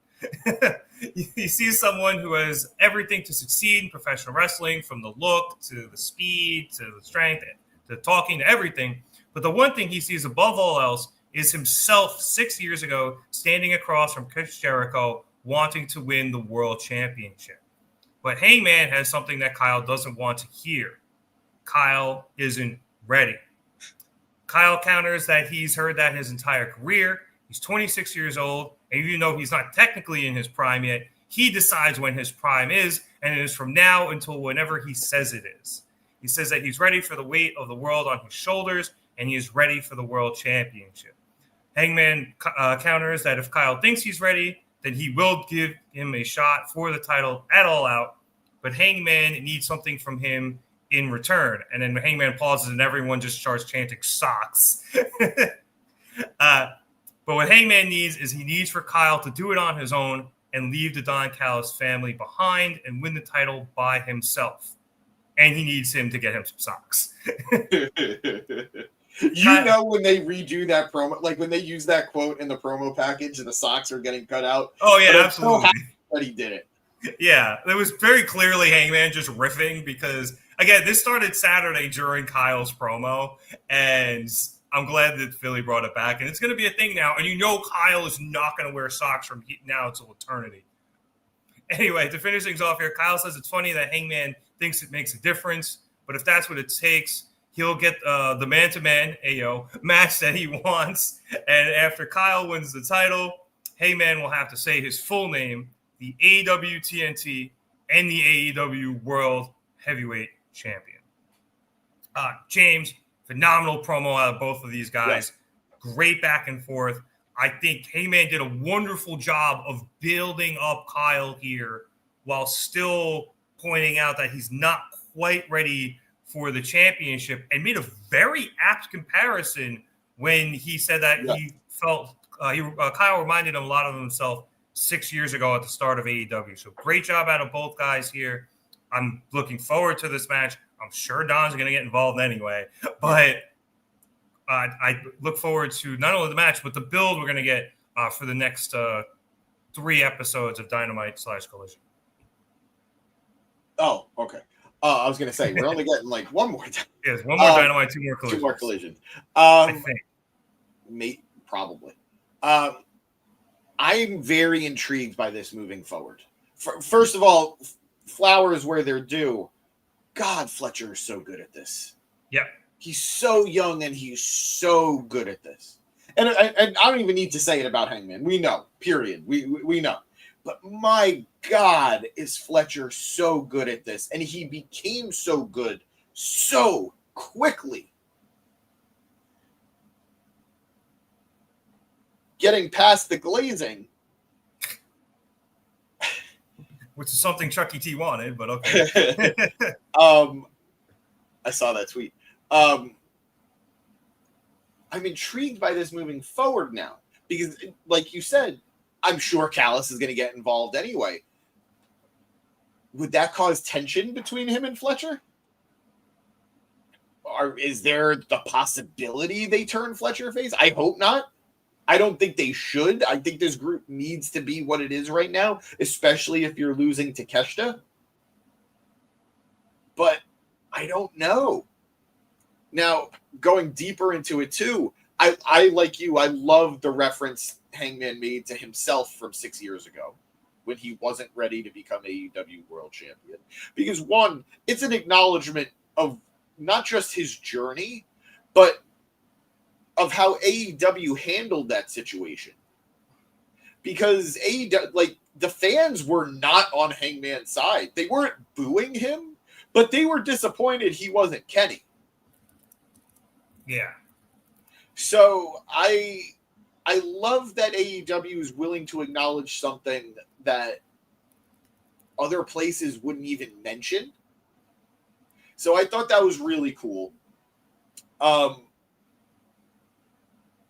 He sees someone who has everything to succeed in professional wrestling, from the look to the speed to the strength to talking to everything. But the one thing he sees above all else is himself 6 years ago standing across from Chris Jericho wanting to win the world championship. But Hangman has something that Kyle doesn't want to hear. Kyle isn't ready. Kyle counters that he's heard that his entire career. He's 26 years old, and even though he's not technically in his prime yet, he decides when his prime is, and it is from now until whenever he says it is. He says that he's ready for the weight of the world on his shoulders, and he is ready for the world championship. Hangman counters that if Kyle thinks he's ready, then he will give him a shot for the title at All Out, but Hangman needs something from him in return. And then Hangman pauses and everyone just starts chanting socks. But what Hangman needs is he needs for Kyle to do it on his own and leave the Don Callis family behind and win the title by himself. And he needs him to get him some socks. You know when they redo that promo, like when they use that quote in the promo package and the socks are getting cut out? Oh, yeah, but absolutely. I'm so happy that he did it. Yeah, it was very clearly Hangman just riffing because, again, this started Saturday during Kyle's promo, and I'm glad that Philly brought it back, and it's going to be a thing now, and you know Kyle is not going to wear socks from now until eternity. Anyway, to finish things off here, Kyle says it's funny that Hangman thinks it makes a difference, but if that's what it takes, he'll get the man-to-man match that he wants, and after Kyle wins the title, Hangman will have to say his full name, the AEW TNT and the AEW World Heavyweight Champion. James, phenomenal promo out of both of these guys. Yeah. Great back and forth. I think Hangman did a wonderful job of building up Kyle here while still pointing out that he's not quite ready for the championship, and made a very apt comparison when he said that he felt Kyle reminded him a lot of himself 6 years ago at the start of AEW. So great job out of both guys here. I'm looking forward to this match. I'm sure Don's going to get involved anyway, but I look forward to not only the match, but the build we're going to get for the next 3 episodes of Dynamite/Collision. Oh, okay. I was going to say, we're only getting like one more time. Yes, one more Dynamite, 2 more Collisions. 2 more Collisions. I think. Probably. I'm very intrigued by this moving forward. First of all, flowers where they're due. God, Fletcher is so good at this. Yeah. He's so young and he's so good at this. And I don't even need to say it about Hangman. We know, period. We know. But my God, is Fletcher so good at this. And he became so good so quickly. Getting past the glazing. which is something Chucky T wanted, but okay. I saw that tweet. I'm intrigued by this moving forward now because, like you said, I'm sure Callis is going to get involved anyway. Would that cause tension between him and Fletcher? Or is there the possibility they turn Fletcher face? I hope not. I don't think they should. I think this group needs to be what it is right now, especially if you're losing Takeshita. But I don't know. Now, going deeper into it too, I like you, I love the reference Hangman made to himself from 6 years ago when he wasn't ready to become AEW World Champion. Because one, it's an acknowledgement of not just his journey, but of how AEW handled that situation. Because AEW, like, the fans were not on Hangman's side. They weren't booing him, but they were disappointed he wasn't Kenny. Yeah. So I love that AEW is willing to acknowledge something that other places wouldn't even mention. So I thought that was really cool. And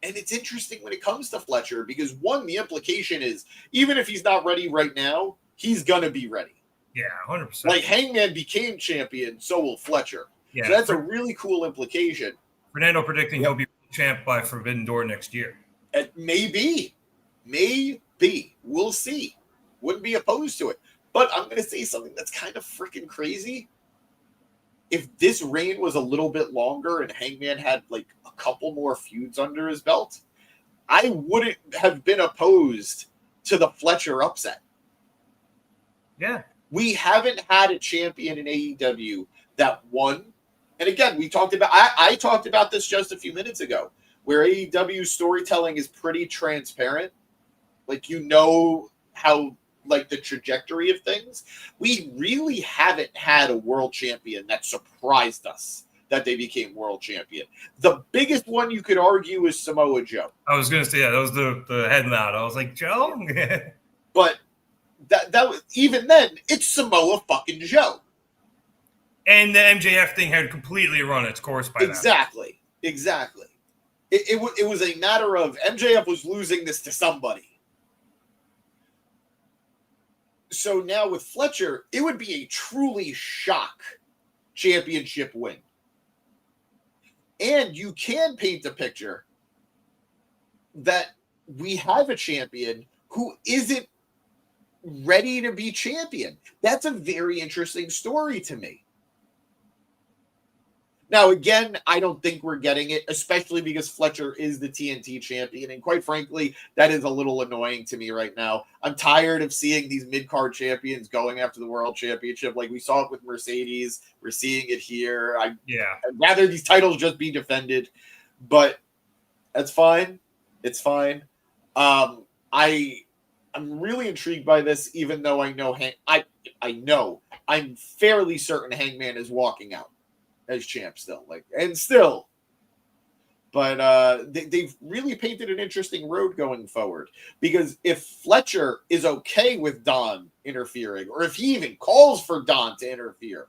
it's interesting when it comes to Fletcher because, one, the implication is even if he's not ready right now, he's going to be ready. Yeah, 100%. Like Hangman became champion, so will Fletcher. Yeah. So that's a really cool implication. Fernando predicting he'll be champ by Forbidden Door next year. Maybe. We'll see. Wouldn't be opposed to it. But I'm going to say something that's kind of freaking crazy. If this reign was a little bit longer and Hangman had like a couple more feuds under his belt, I wouldn't have been opposed to the Fletcher upset. Yeah. We haven't had a champion in AEW that won. And again, we talked about, I talked about this just a few minutes ago, where AEW's storytelling is pretty transparent. Like, you know how, like, the trajectory of things. We really haven't had a world champion that surprised us that they became world champion. The biggest one you could argue is Samoa Joe. I was going to say, yeah, that was the head nod. I was like, Joe? But that was, even then, it's Samoa fucking Joe. And the MJF thing had completely run its course by Exactly. It was a matter of MJF was losing this to somebody. So now with Fletcher, it would be a truly shock championship win. And you can paint the picture that we have a champion who isn't ready to be champion. That's a very interesting story to me. Now, again, I don't think we're getting it, especially because Fletcher is the TNT champion. And quite frankly, that is a little annoying to me right now. I'm tired of seeing these mid-card champions going after the world championship. Like we saw it with Mercedes. We're seeing it here. I'd rather these titles just be defended. But that's fine. It's fine. I'm really intrigued by this, even though I know I'm fairly certain Hangman is walking out as champ still, but they've really painted an interesting road going forward, because if Fletcher is okay with Don interfering, or if he even calls for Don to interfere,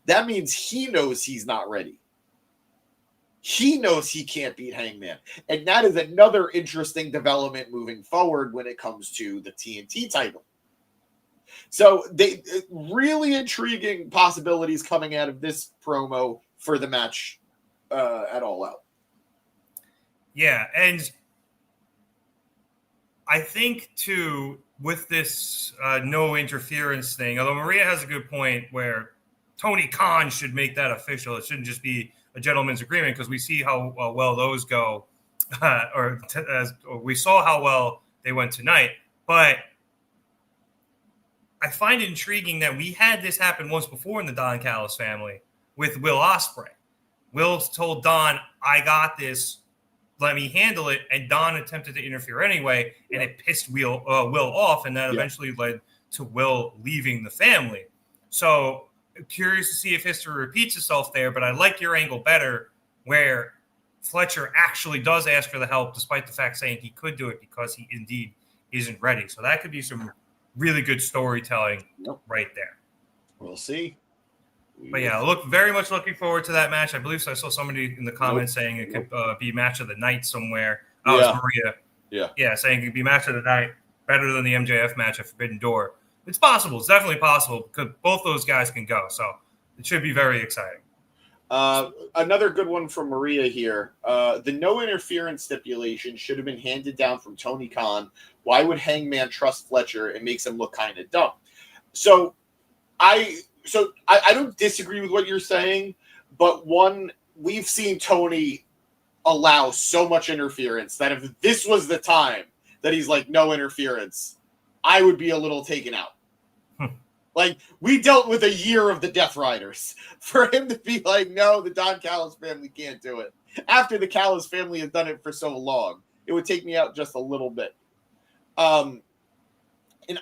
that means he knows he's not ready. He knows he can't beat Hangman, and that is another interesting development moving forward when it comes to the TNT title. So they really intriguing possibilities coming out of this promo for the match at All Out. Yeah, and I think too with this no interference thing, although Maria has a good point where Tony Khan should make that official. It shouldn't just be a gentleman's agreement, because we see how well those go, we saw how well they went tonight. But I find it intriguing that we had this happen once before in the Don Callis family with Will Ospreay. Will told Don, I got this, let me handle it. And Don attempted to interfere anyway, and it pissed Will off, and that eventually led to Will leaving the family. So curious to see if history repeats itself there, but I like your angle better, where Fletcher actually does ask for the help, despite the fact saying he could do it because he indeed isn't ready. So that could be some really good storytelling right there. We'll see. But yeah, very much looking forward to that match. I believe I saw somebody in the comments saying it could be match of the night somewhere. Oh, it's Maria. Yeah, saying it could be match of the night, better than the MJF match at Forbidden Door. It's possible. It's definitely possible because both those guys can go. So it should be very exciting. Another good one from Maria here. The no interference stipulation should have been handed down from Tony Khan. Why would Hangman trust Fletcher? It makes him look kind of dumb. So I don't disagree with what you're saying, but one, we've seen Tony allow so much interference that if this was the time that he's like, no interference, I would be a little taken out. Like, we dealt with a year of the Death Riders. For him to be like, no, the Don Callis family can't do it. After the Callis family has done it for so long, it would take me out just a little bit. And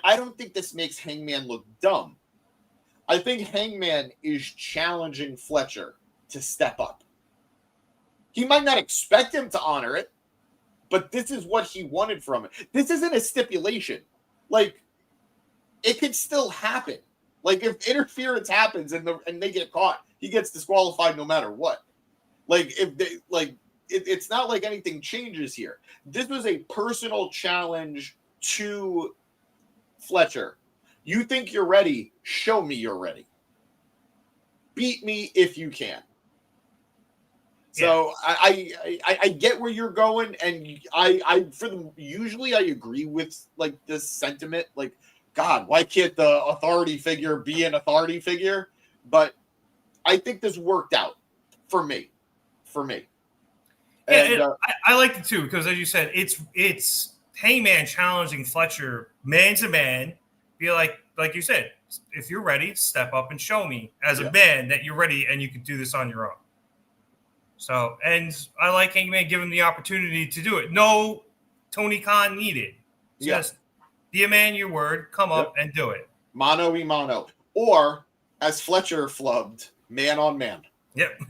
I don't think this makes Hangman look dumb. I think Hangman is challenging Fletcher to step up. He might not expect him to honor it, but this is what he wanted from it. This isn't a stipulation. Like, it could still happen. Like, if interference happens and they get caught, he gets disqualified no matter what. Like, it's not like anything changes here. This was a personal challenge to Fletcher. You think you're ready? Show me you're ready. Beat me if you can. So I get where you're going, and usually I agree with like this sentiment. Like, God, why can't the authority figure be an authority figure? But I think this worked out for me. And I liked it too because, as you said, it's Hangman challenging Fletcher man to man. Be like you said, if you're ready, step up and show me as a man that you're ready and you can do this on your own. So, and I like Hangman giving the opportunity to do it. No Tony Khan needed. Just be a man your word, come up and do it. Mano y mano. Or, as Fletcher flubbed, man on man. Yep.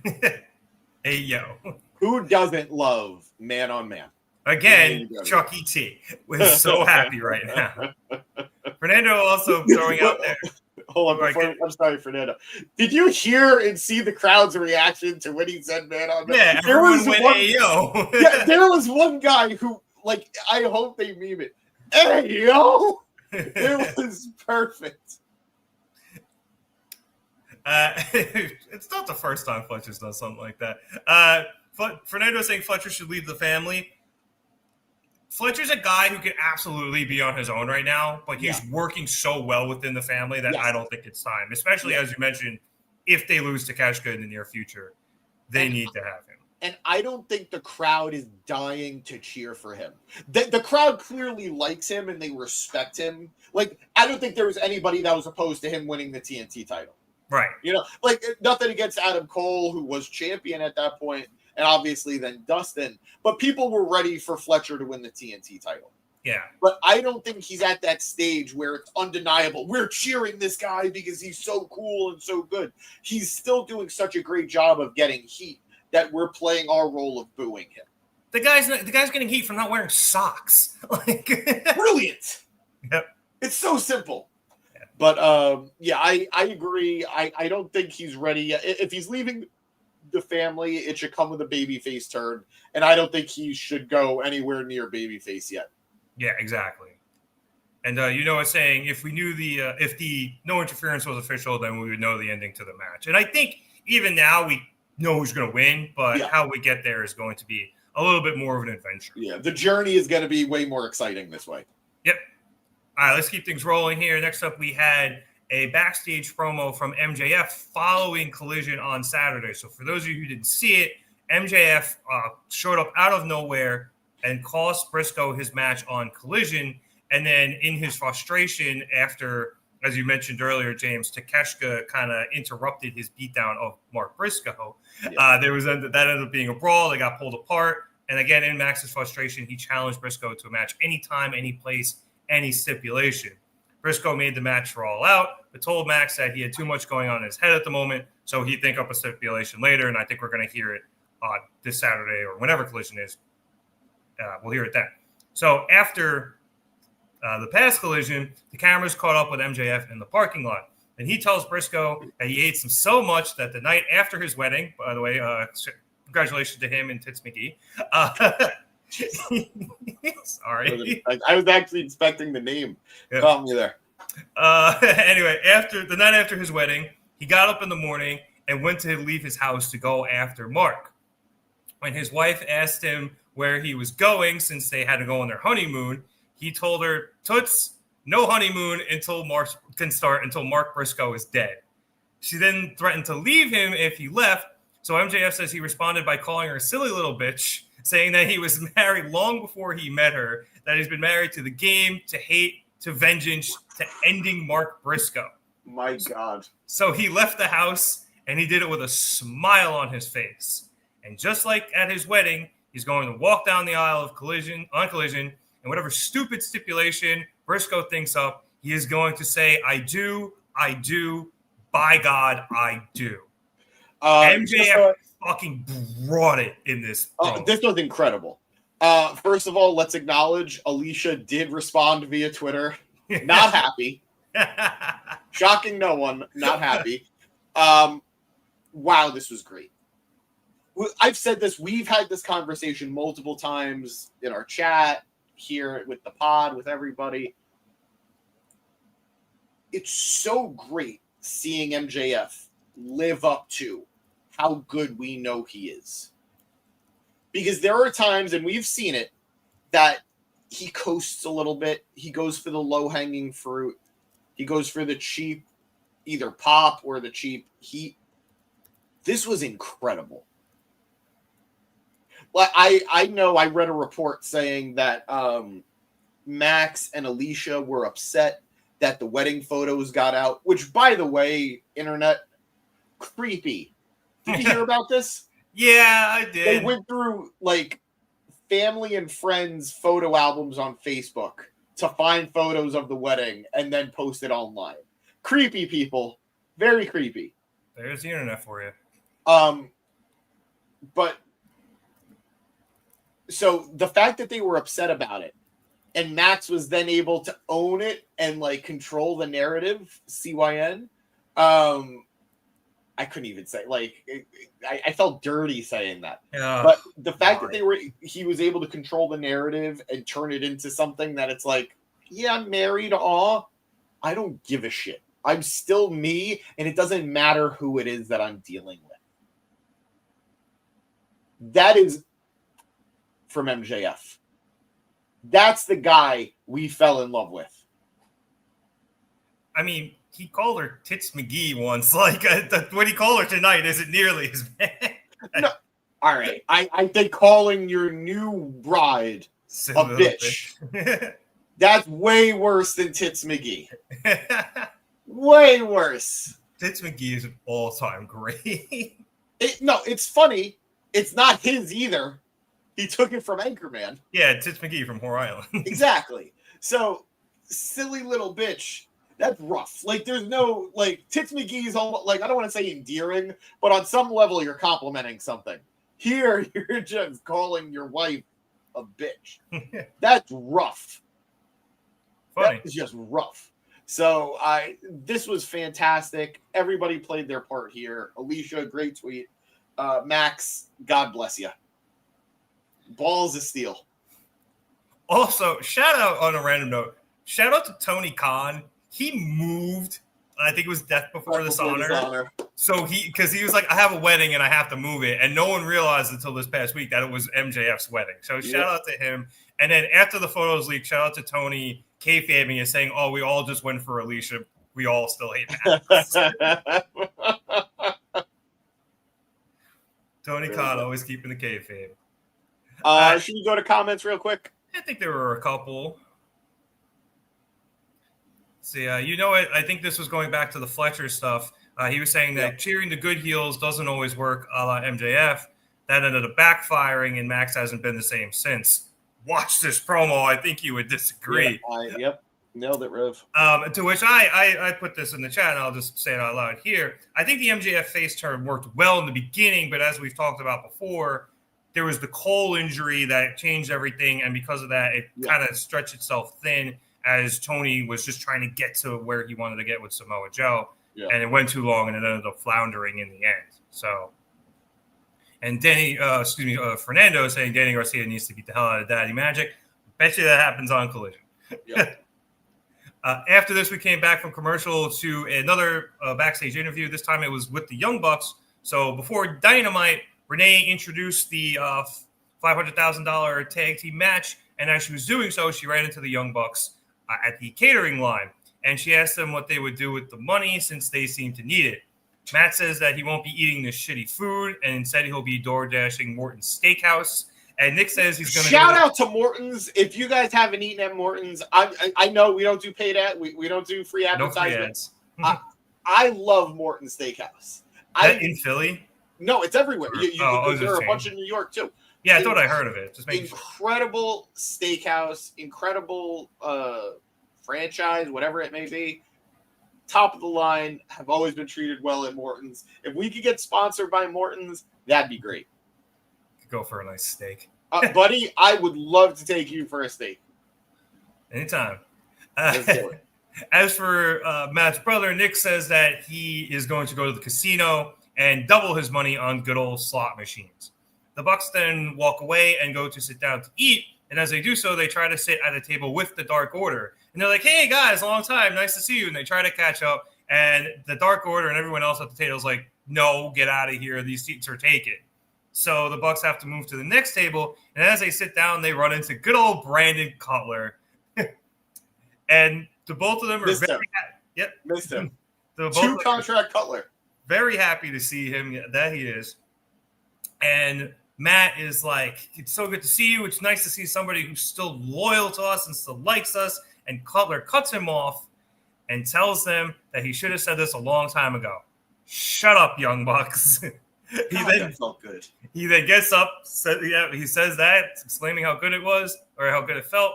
Hey, yo. Who doesn't love man on man? Again, Chuck E.T. was so happy right now. Fernando also throwing out there. Hold on, I'm sorry, Fernando. Did you hear and see the crowd's reaction to when he said man on man? Yeah, everyone went, hey, yo. There was one guy who, like, I hope they meme it. Hey, yo! It was perfect. It's not the first time Fletcher's done something like that. Fernando saying Fletcher should leave the family. Fletcher's a guy who can absolutely be on his own right now, but he's working so well within the family that I don't think it's time, especially as you mentioned, if they lose to Kashka in the near future, they need to have him. And I don't think the crowd is dying to cheer for him. The crowd clearly likes him and they respect him. Like, I don't think there was anybody that was opposed to him winning the TNT title. Right. You know, like, nothing against Adam Cole, who was champion at that point, and obviously then Dustin. But people were ready for Fletcher to win the TNT title. Yeah. But I don't think he's at that stage where it's undeniable. We're cheering this guy because he's so cool and so good. He's still doing such a great job of getting heat that we're playing our role of booing him. The guy's getting heat for not wearing socks. Like, brilliant. Yep. It's so simple. Yeah. But I agree. I don't think he's ready yet. If he's leaving the family, it should come with a babyface turn, and I don't think he should go anywhere near babyface yet. Yeah, exactly. And it's saying if we knew if the no interference was official, then we would know the ending to the match. And I think even now we know who's going to win, but how we get there is going to be a little bit more of an adventure. Yeah, the journey is going to be way more exciting this way. Yep. All right, let's keep things rolling here. Next up, we had a backstage promo from MJF following Collision on Saturday. So for those of you who didn't see it, MJF showed up out of nowhere and cost Briscoe his match on Collision. And then in his frustration after, as you mentioned earlier, James, Takeshita kind of interrupted his beatdown of Mark Briscoe. Yeah. That ended up being a brawl. They got pulled apart. And again, in Max's frustration, he challenged Briscoe to a match anytime, any place, any stipulation. Briscoe made the match for All Out, but told Max that he had too much going on in his head at the moment, so he'd think up a stipulation later, and I think we're going to hear it this Saturday or whenever Collision is. We'll hear it then. So after the past collision, the cameras caught up with MJF in the parking lot. And he tells Briscoe that he hates him so much that the night after his wedding, by the way, congratulations to him and Tits McGee. Sorry. I was actually expecting the name. Yeah. Call me there. Anyway, after the night after his wedding, he got up in the morning and went to leave his house to go after Mark. When his wife asked him where he was going, since they had to go on their honeymoon, he told her, "Toots, no honeymoon until Mark can start, until Mark Briscoe is dead." She then threatened to leave him if he left. So MJF says he responded by calling her a silly little bitch, saying that he was married long before he met her, that he's been married to the game, to hate, to vengeance, to ending Mark Briscoe. My God. So he left the house, and he did it with a smile on his face. And just like at his wedding, he's going to walk down the aisle of Collision, and whatever stupid stipulation Briscoe thinks up, he is going to say, I do, by God, I do. MJF fucking brought it in this. This was incredible. First of all, let's acknowledge Alicia did respond via Twitter. Not happy. Shocking no one. Not happy. Wow, this was great. I've said this. We've had this conversation multiple times in our chat here with the pod, with everybody. It's so great seeing MJF live up to how good we know he is. Because there are times, and we've seen it, that he coasts a little bit. He goes for the low-hanging fruit. He goes for the cheap, either pop or the cheap heat. This was incredible. Well, I know I read a report saying that Max and Alicia were upset that the wedding photos got out, which, by the way, internet, creepy. Did you hear about this? Yeah, I did. They went through, like, family and friends photo albums on Facebook to find photos of the wedding and then post it online. Creepy people. Very creepy. There's the internet for you. But so the fact that they were upset about it and Max was then able to own it and like control the narrative, CYN, I couldn't even say, like, I felt dirty saying that. Yeah. But the fact that he was able to control the narrative and turn it into something that it's like, yeah, I'm married. I don't give a shit. I'm still me, and it doesn't matter who it is that I'm dealing with. That is from MJF. That's the guy we fell in love with. I mean, he called her Tits McGee once. Like, what he called her tonight isn't nearly as bad. No. All right. I think calling your new bride a bitch. That's way worse than Tits McGee. Way worse. Tits McGee is an all-time great. No, it's funny. It's not his either. He took it from Anchorman. Yeah, Tits McGee from Whore Island. Exactly. So, silly little bitch. That's rough. Like, there's no, like, Tits McGee is almost, like, I don't want to say endearing, but on some level, you're complimenting something. Here, you're just calling your wife a bitch. That's rough. Funny. That is just rough. So, this was fantastic. Everybody played their part here. Alicia, great tweet. Max, God bless you. Balls of steel. Also, shout out on a random note. Shout out to Tony Khan. He moved. I think it was Death Before Dishonor. So because he was like, I have a wedding and I have to move it. And no one realized until this past week that it was MJF's wedding. So shout out to him. And then after the photos leaked, shout out to Tony kayfabing and saying, oh, we all just went for Alicia. We all still hate Max. Tony Khan always keeping the kayfabe. Should we go to comments real quick? I think there were a couple. See, you know what? I think this was going back to the Fletcher stuff. He was saying that cheering the good heels doesn't always work a la MJF. That ended up backfiring, and Max hasn't been the same since. Watch this promo. I think you would disagree. Yep. Nailed it, Rev. To which I put this in the chat, and I'll just say it out loud here. I think the MJF face turn worked well in the beginning, but as we've talked about before, there was the Cole injury that changed everything, and because of that, it kind of stretched itself thin as Toni was just trying to get to where he wanted to get with Samoa Joe. Yeah. And it went too long, and it ended up floundering in the end. So, and Fernando saying Danny Garcia needs to beat the hell out of Daddy Magic. Bet you that happens on Collision. Yeah. After this, we came back from commercial to another backstage interview. This time it was with the Young Bucks. So before Dynamite, Renee introduced the $500,000 tag team match. And as she was doing so, she ran into the Young Bucks at the catering line. And she asked them what they would do with the money since they seem to need it. Matt says that he won't be eating this shitty food and instead he'll be door dashing Morton's Steakhouse. And Nick says he's going to shout out to Morton's. If you guys haven't eaten at Morton's, I know we don't do paid ad, we don't do free advertisements. No free ads. I love Morton's Steakhouse. In Philly? No, it's everywhere. There are a bunch in New York too. Yeah, I thought I heard of it. Just incredible steakhouse, incredible franchise, whatever it may be. Top of the line, have always been treated well at Morton's. If we could get sponsored by Morton's, that'd be great. Could go for a nice steak. Buddy, I would love to take you for a steak. Anytime. Let's do it. As for Matt's brother, Nick says that he is going to go to the casino and double his money on good old slot machines. The Bucks then walk away and go to sit down to eat. And as they do so, they try to sit at a table with the Dark Order. And they're like, hey, guys, long time. Nice to see you. And they try to catch up. And the Dark Order and everyone else at the table is like, no, get out of here. These seats are taken. So the Bucks have to move to the next table. And as they sit down, they run into good old Brandon Cutler. And the both of them are Missed very him. Yep. Missed him. Two contract Cutler. Very happy to see him. That he is. And Matt is like, it's so good to see you. It's nice to see somebody who's still loyal to us and still likes us. And Cutler cuts him off and tells them that he should have said this a long time ago. Shut up, Young Bucks. That felt good. He then gets up, he says that, explaining how good it was or how good it felt.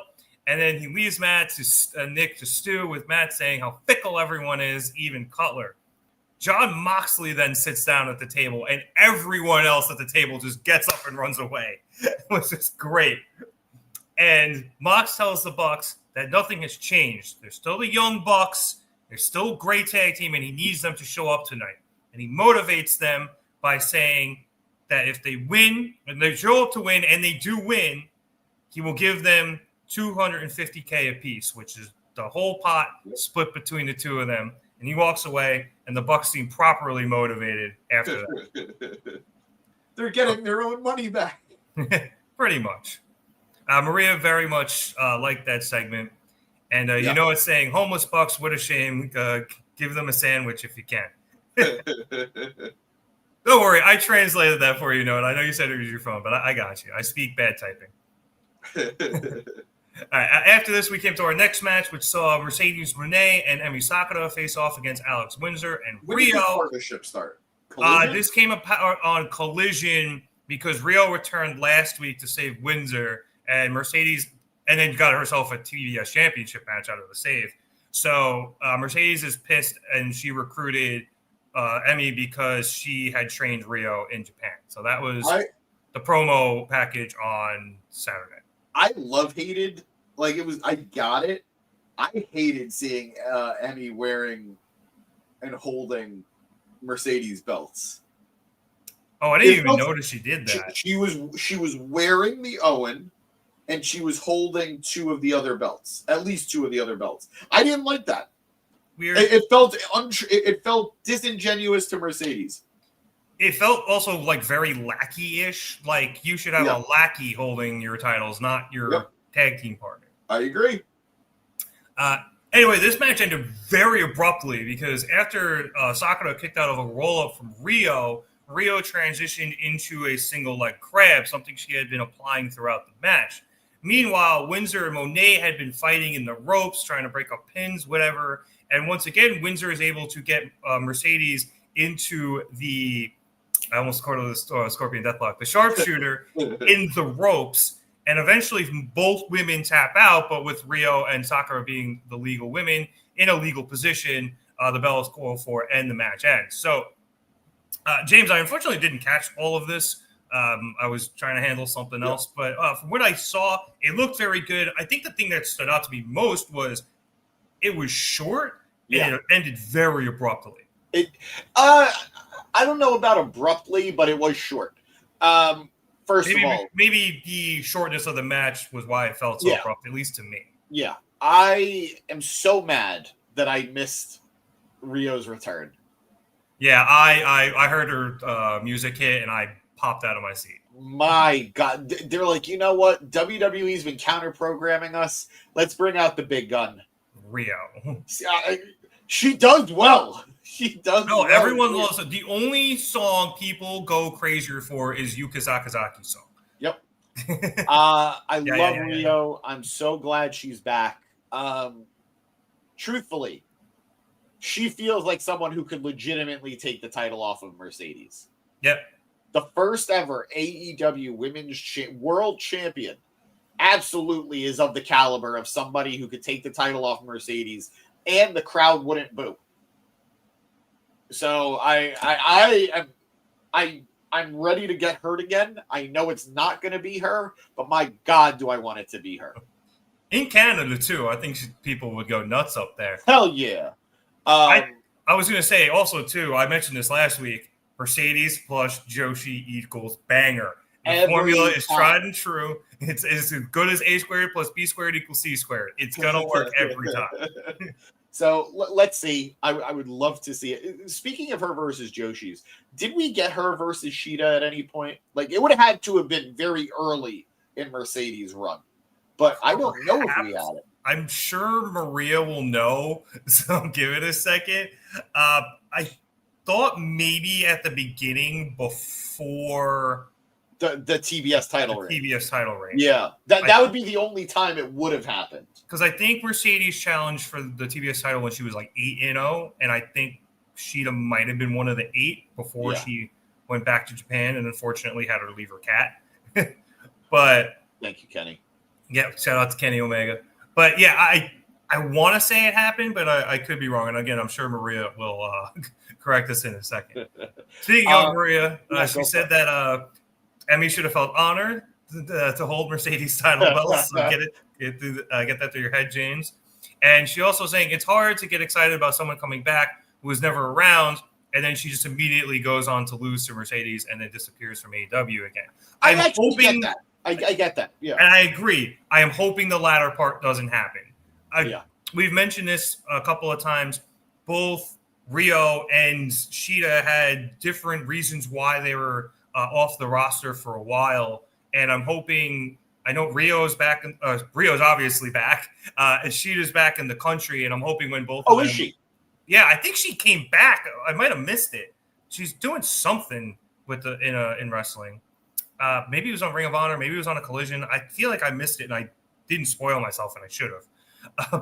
And then he leaves Matt to Nick to stew with Matt saying how fickle everyone is, even Cutler. John Moxley then sits down at the table, and everyone else at the table just gets up and runs away. It was just great. And Mox tells the Bucks that nothing has changed. They're still the Young Bucks. They're still a great tag team, and he needs them to show up tonight. And he motivates them by saying that if they win, and they show up to win, and they do win, he will give them $250K apiece, which is the whole pot split between the two of them. And he walks away, and the Bucks seem properly motivated after that. They're getting their own money back. Pretty much. Maria very much liked that segment. And you know it's saying, homeless Bucks, what a shame. Give them a sandwich if you can. Don't worry, I translated that for you, and I know you said it was your phone, but I got you. I speak bad typing. All right, after this, we came to our next match, which saw Mercedes Moné and Emi Sakura face off against Alex Windsor and When did the Riho. partnership start? This came up on Collision because Riho returned last week to save Windsor, and Mercedes, and then got herself a TBS championship match out of the save. So Mercedes is pissed, and she recruited Emi because she had trained Riho in Japan. So that was the promo package on Saturday. I hated, like it was, I got it. I hated seeing Emi wearing and holding Mercedes belts. Oh, I didn't even notice she did that. She was wearing the Owen, and she was holding two of the other belts, at least two of the other belts. I didn't like that. Weird. It felt disingenuous to Mercedes. It felt also like very lackey-ish. Like you should have a lackey holding your titles, not your tag team partner. I agree. Anyway, this match ended very abruptly because after Sakura kicked out of a roll-up from Riho transitioned into a single leg crab, something she had been applying throughout the match. Meanwhile, Windsor and Moné had been fighting in the ropes, trying to break up pins, whatever. And once again, Windsor is able to get Mercedes into the I almost called it the Scorpion Deathlock, the sharpshooter in the ropes. And eventually both women tap out, but with Riho and Sakura being the legal women in a legal position, the bell is called for and the match ends. So, James, I unfortunately didn't catch all of this. I was trying to handle something else, but from what I saw, it looked very good. I think the thing that stood out to me most was it was short and it ended very abruptly. I don't know about abruptly, but it was short. First of all, maybe the shortness of the match was why it felt so abrupt, at least to me. Yeah, I am so mad that I missed Riho's return. Yeah, I heard her music hit and I popped out of my seat. My God, they're like, you know what? WWE's been counter-programming us. Let's bring out the big gun, Riho. She does well. She does. No, well. everyone loves it. The only song people go crazier for is Yuka Sakazaki's song. Yep. I love Riho. I'm so glad she's back. Truthfully, she feels like someone who could legitimately take the title off of Mercedes. Yep. The first ever AEW Women's World Champion absolutely is of the caliber of somebody who could take the title off Mercedes and the crowd wouldn't boo. So I'm ready to get hurt again. I know it's not going to be her, but my God, do I want it to be her. In Canada, too, I think people would go nuts up there. Hell yeah. I was going to say also, too, I mentioned this last week, Mercedes plus Joshi equals banger. The formula is tried and true. It's as good as A squared plus B squared equals C squared. It's going to work every time. So let's see. I would love to see it. Speaking of her versus Joshi's, did we get her versus Shida at any point? Like, it would have had to have been very early in Mercedes' run. But I don't know if we had it. I'm sure Maria will know, so give it a second. I thought maybe at the beginning before the TBS title reign. TBS title reign. Yeah, that would be the only time it would have happened. Because I think Mercedes challenged for the TBS title when she was like 8-0, and I think Shida might have been one of the 8 before she went back to Japan, and unfortunately had her leave her cat. But thank you, Kenny. Yeah, shout out to Kenny Omega. But yeah, I want to say it happened, but I could be wrong. And again, I'm sure Maria will correct us in a second. Speaking of Maria, she said that Emmy should have felt honored to hold Mercedes title belts. So get that through your head, James. And she also saying it's hard to get excited about someone coming back who was never around, and then she just immediately goes on to lose to Mercedes and then disappears from AEW again. I'm hoping that. I get that. Yeah. And I agree. I am hoping the latter part doesn't happen. We've mentioned this a couple of times. Both Riho and Shida had different reasons why they were off the roster for a while. And I'm hoping, I know Rio's back. Rio's obviously back. And Shida's back in the country. And I'm hoping when both of them. Is she? Yeah, I think she came back. I might have missed it. She's doing something with in wrestling. Maybe it was on Ring of Honor. Maybe it was on a Collision. I feel like I missed it, and I didn't spoil myself, and I should have.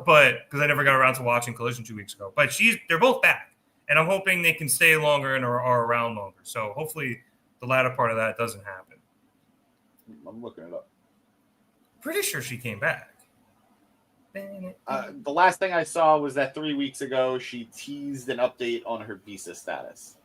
But because I never got around to watching Collision 2 weeks ago. But they're both back, and I'm hoping they can stay longer and are around longer. So hopefully the latter part of that doesn't happen. I'm looking it up. Pretty sure she came back. The last thing I saw was that 3 weeks ago she teased an update on her visa status.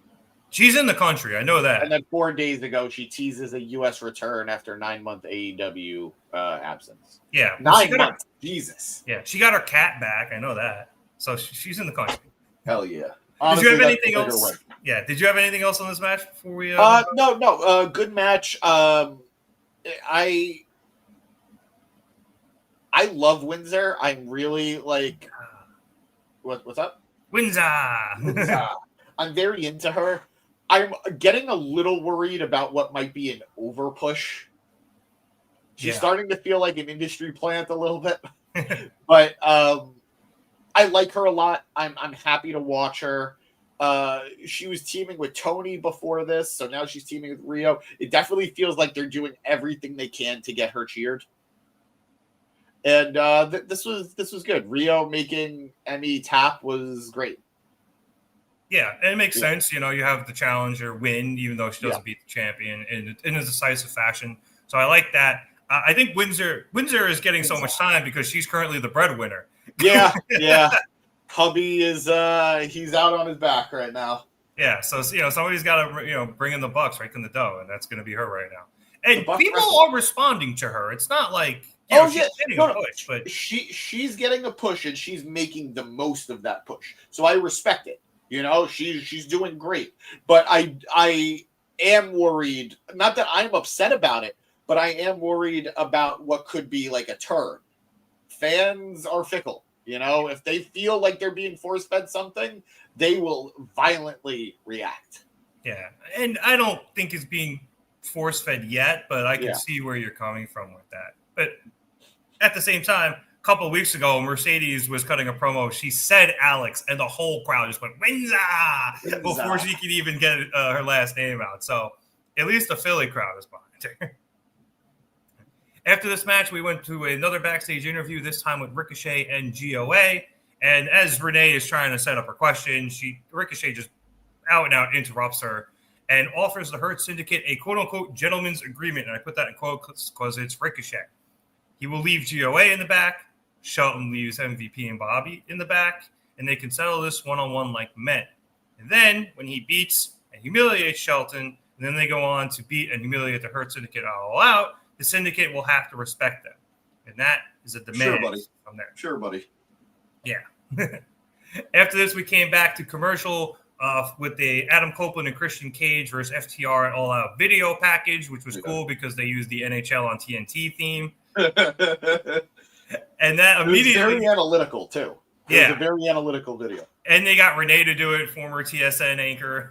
She's in the country. I know that. And then 4 days ago, she teases a U.S. return after 9-month AEW absence. Yeah. 9 months. Jesus. Yeah. She got her cat back. I know that. So she's in the country. Hell yeah. Honestly, did you have anything else? Yeah. Did you have anything else on this match before we? No. Good match. I love Windsor. I'm really like. What's up? Windsor. I'm very into her. I'm getting a little worried about what might be an over push. She's starting to feel like an industry plant a little bit. But I like her a lot. I'm happy to watch her. She was teaming with Toni before this, so now she's teaming with Riho. It definitely feels like they're doing everything they can to get her cheered. And this was good. Riho making Emmy tap was great. Yeah, and it makes sense. You know, you have the challenger win, even though she doesn't beat the champion in a decisive fashion. So I like that. I think Windsor is getting so much time because she's currently the breadwinner. Yeah. Hubby is he's out on his back right now. Yeah, so somebody's got to bring in the bucks, right in the dough, and that's going to be her right now. And people are responding to her. It's not like she's getting a push, but she's getting a push and she's making the most of that push. So I respect it. She's doing great, but I am worried. Not that I'm upset about it, but I am worried about what could be like a turn. Fans are fickle. If they feel like they're being force-fed something, they will violently react. Yeah, and I don't think it's being force-fed yet, but I can see where you're coming from with that. But at the same time, a couple of weeks ago, Mercedes was cutting a promo. She said Alex, and the whole crowd just went, Windsor! Before she could even get her last name out. So at least the Philly crowd is behind her. After this match, we went to another backstage interview, this time with Ricochet and GOA. And as Renee is trying to set up her question, Ricochet just out and out interrupts her and offers the Hurt Syndicate a quote-unquote gentleman's agreement. And I put that in quotes because it's Ricochet. He will leave GOA in the back. Shelton leaves MVP and Bobby in the back. And they can settle this one-on-one like men. And then when he beats and humiliates Shelton, and then they go on to beat and humiliate the Hurt Syndicate all out, the Syndicate will have to respect them. And that is a demand from there. Sure, buddy. Yeah. After this, we came back to commercial with the Adam Copeland and Christian Cage versus FTR All Out video package, which was cool because they used the NHL on TNT theme. And that immediately... It was very analytical, too. It was a very analytical video. And they got Renee to do it, former TSN anchor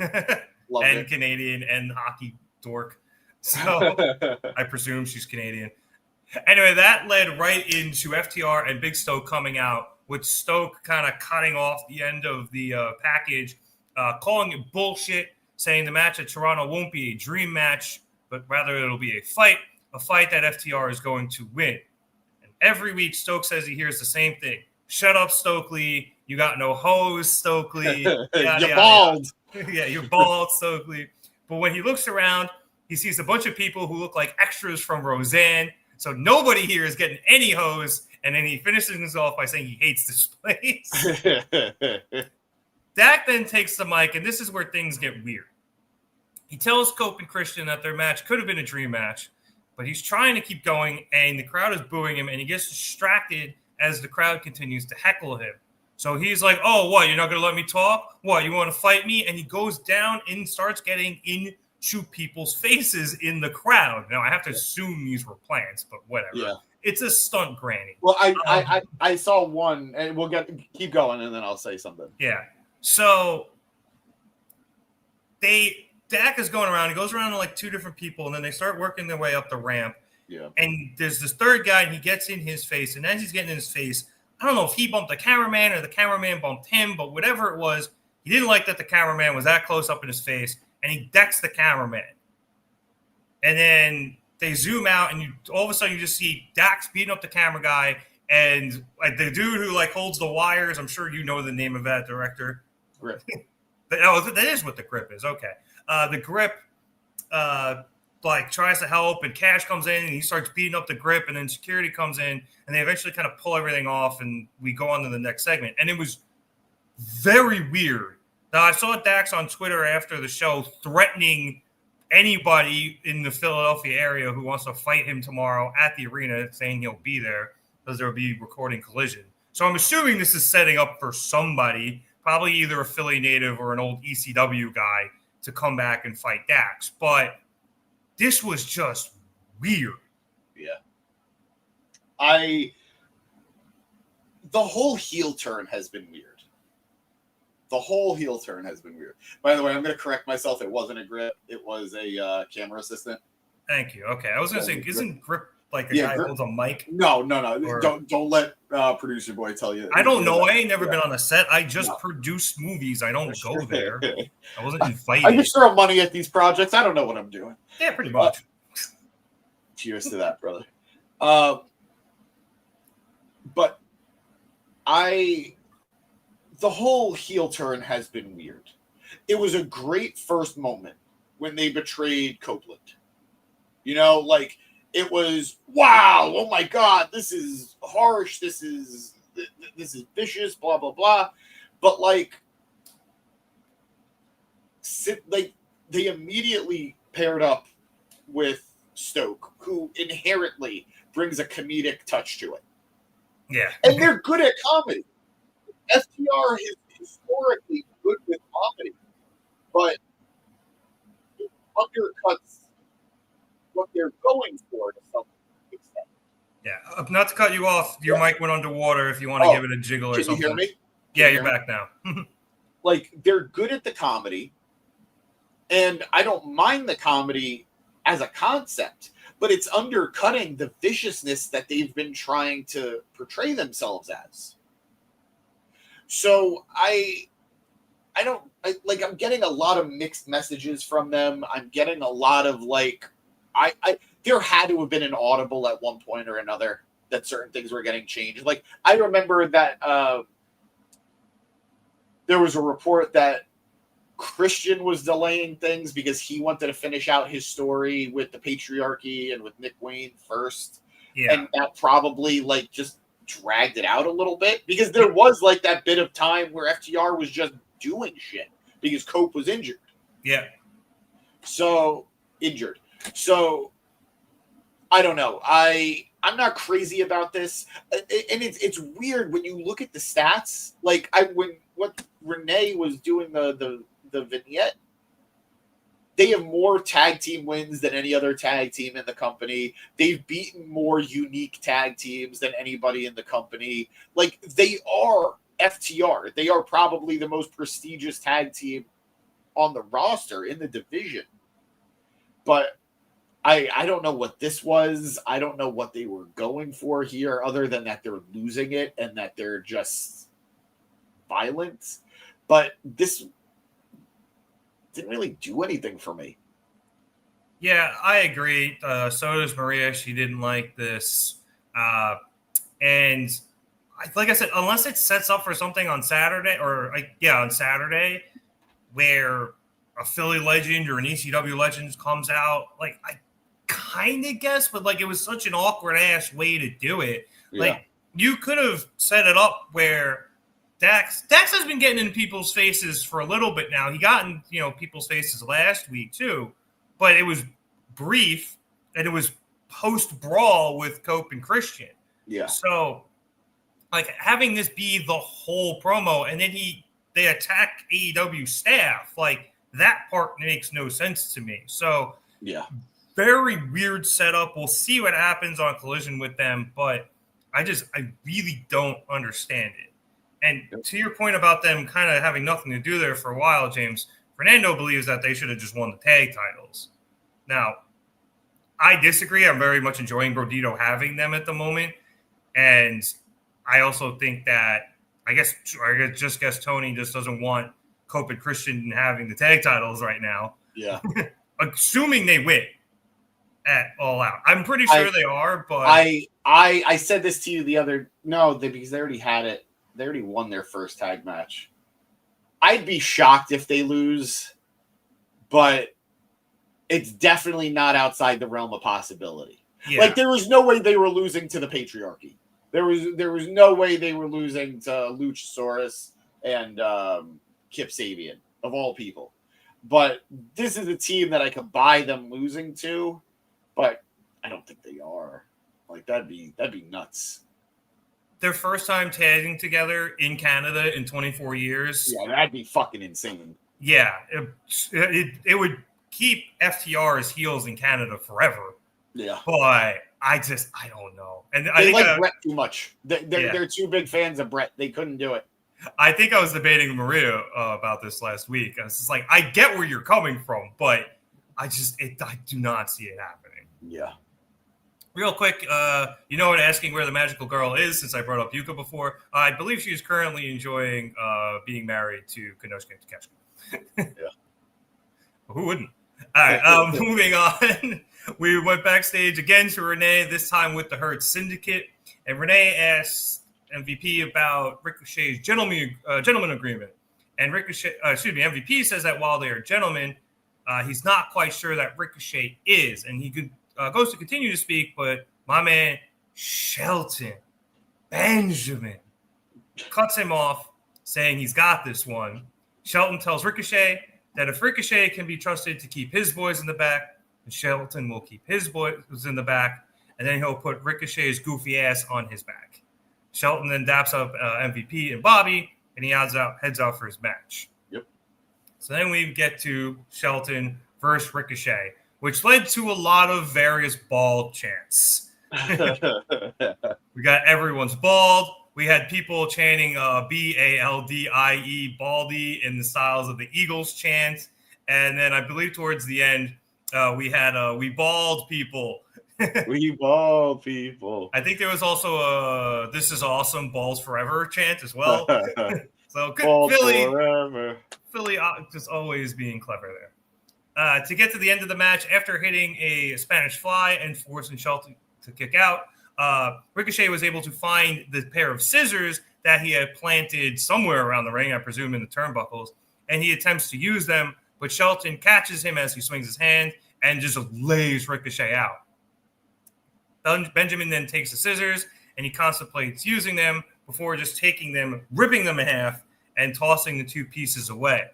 and it. Canadian and hockey dork. So I presume she's Canadian. Anyway, that led right into FTR and Big Stoke coming out, with Stoke kind of cutting off the end of the package, calling it bullshit, saying the match at Toronto won't be a dream match, but rather it'll be a fight that FTR is going to win. And every week, Stoke says he hears the same thing. Shut up, Stokely. You got no hose, Stokely. You're bald. Yeah, you're bald, Stokely. But when he looks around, he sees a bunch of people who look like extras from Roseanne. So nobody here is getting any hose. And then he finishes this off by saying he hates this place. Dak then takes the mic, and this is where things get weird. He tells Cope and Christian that their match could have been a dream match, but he's trying to keep going, and the crowd is booing him, and he gets distracted as the crowd continues to heckle him. So he's like, oh, what, you're not going to let me talk? What, you want to fight me? And he goes down and starts getting into people's faces in the crowd. Now, I have to assume these were plants, but whatever. Yeah. It's a stunt, Granny. Well, I saw one, and we'll keep going, and then I'll say something. Yeah. So Dak is going around. He goes around to like two different people, and then they start working their way up the ramp. Yeah. And there's this third guy, and he gets in his face. And as he's getting in his face, I don't know if he bumped the cameraman or the cameraman bumped him, but whatever it was, he didn't like that the cameraman was that close up in his face, and he decks the cameraman. And then they zoom out, and all of a sudden you just see Dax beating up the camera guy, and like the dude who like holds the wires. I'm sure you know the name of that director. Grip. That is what the grip is. Okay. The grip like tries to help, and Cash comes in and he starts beating up the grip, and then security comes in and they eventually kind of pull everything off, and we go on to the next segment. And it was very weird. Now, I saw Dax on Twitter after the show threatening anybody in the Philadelphia area who wants to fight him tomorrow at the arena, saying he'll be there because there will be recording Collision. So I'm assuming this is setting up for somebody, probably either a Philly native or an old ECW guy, to come back and fight Dax. But this was just weird. Yeah. The whole heel turn has been weird. By the way, I'm going to correct myself. It wasn't a grip. It was a camera assistant. Thank you. Okay. I was going to say, isn't grip like a guy who holds a mic? No. Or, don't let producer boy tell you. I don't know. I ain't never been on a set. I just produce movies. I don't go there. I wasn't invited. I just throw money at these projects. I don't know what I'm doing. Yeah, pretty much. Cheers to that, brother. But the whole heel turn has been weird. It was a great first moment when they betrayed Copeland. Like it was, wow, oh my God, this is harsh, this is vicious, blah, blah, blah. But like they immediately paired up with Stoke, who inherently brings a comedic touch to it. Yeah. And they're good at comedy. FTR is historically good with comedy, but it undercuts what they're going for to some extent. Yeah. Not to cut you off, your mic went underwater if you want to give it a jiggle or something. Can you hear me? Yeah, you're back now. Like, they're good at the comedy, and I don't mind the comedy as a concept, but it's undercutting the viciousness that they've been trying to portray themselves as. So I'm getting a lot of mixed messages from them. I'm getting a lot of there had to have been an audible at one point or another that certain things were getting changed. Like, I remember that there was a report that Christian was delaying things because he wanted to finish out his story with the patriarchy and with Nick Wayne first. Yeah. And that probably just dragged it out a little bit, because there was that bit of time where FTR was just doing shit because Cope was injured. Yeah. So I don't know. I'm not crazy about this. And it's weird when you look at the stats. What Renee was doing the vignette, they have more tag team wins than any other tag team in the company. They've beaten more unique tag teams than anybody in the company. They are FTR. They are probably the most prestigious tag team on the roster in the division. But I don't know what this was. I don't know what they were going for here, other than that they're losing it and that they're just violent. But this didn't really do anything for me. Yeah, I agree. So does Maria. She didn't like this. And like I said, unless it sets up for something on Saturday on Saturday, where a Philly legend or an ECW legend comes out, I kind of guess, but it was such an awkward ass way to do it. Yeah. You could have set it up where Dax has been getting in people's faces for a little bit now. He got in, people's faces last week too, but it was brief and it was post brawl with Cope and Christian. Yeah. So having this be the whole promo and then they attack AEW staff, that part makes no sense to me. So yeah, very weird setup. We'll see what happens on Collision with them, but I really don't understand it. And to your point about them kind of having nothing to do there for a while, James, Fernando believes that they should have just won the tag titles. Now, I disagree. I'm very much enjoying Brodido having them at the moment. And I also think that, I guess Toni just doesn't want Cope and Christian having the tag titles right now. Yeah. Assuming they win at All Out. I'm pretty sure they are, but I said this to you because they already had it. They already won their first tag match. I'd be shocked if they lose, but it's definitely not outside the realm of possibility. Yeah. There was no way they were losing to the patriarchy. There was no way they were losing to Luchasaurus and Kip Sabian, of all people. But this is a team that I could buy them losing to, but I don't think they are. That'd be nuts. Their first time tagging together in Canada in 24 years. Yeah, that'd be fucking insane. Yeah, it would keep FTR's heels in Canada forever. Yeah. But I don't know. And I think Brett too much. They're too big fans of Brett. They couldn't do it. I think I was debating with Maria about this last week. I was just I get where you're coming from, but I do not see it happening. Yeah. Real quick, asking where the magical girl is, since I brought up Yuka before. I believe she is currently enjoying being married to Konosuke Takeshita. Yeah. Who wouldn't? All right, moving on. We went backstage again to Renee, this time with the Hurt Syndicate. And Renee asked MVP about Ricochet's gentleman agreement. And MVP says that while they are gentlemen, he's not quite sure that Ricochet is. And he goes to continue to speak, but my man Shelton Benjamin cuts him off, saying he's got this one. Shelton tells Ricochet that if Ricochet can be trusted to keep his boys in the back, Shelton will keep his boys in the back, and then he'll put Ricochet's goofy ass on his back. Shelton then daps up MVP and Bobby, and he heads out for his match. Yep. So then we get to Shelton versus Ricochet, which led to a lot of various bald chants. We got everyone's bald. We had people chanting BALDIE, baldy, in the styles of the Eagles chant. And then I believe towards the end, we had we bald people. We bald people. I think there was also a "This is awesome, balls forever" chant as well. So good, Bald Philly, forever. Philly just always being clever there. To get to the end of the match, after hitting a Spanish fly and forcing Shelton to kick out, Ricochet was able to find the pair of scissors that he had planted somewhere around the ring, I presume in the turnbuckles, and he attempts to use them, but Shelton catches him as he swings his hand and just lays Ricochet out. Benjamin then takes the scissors and he contemplates using them before just taking them, ripping them in half, and tossing the two pieces away.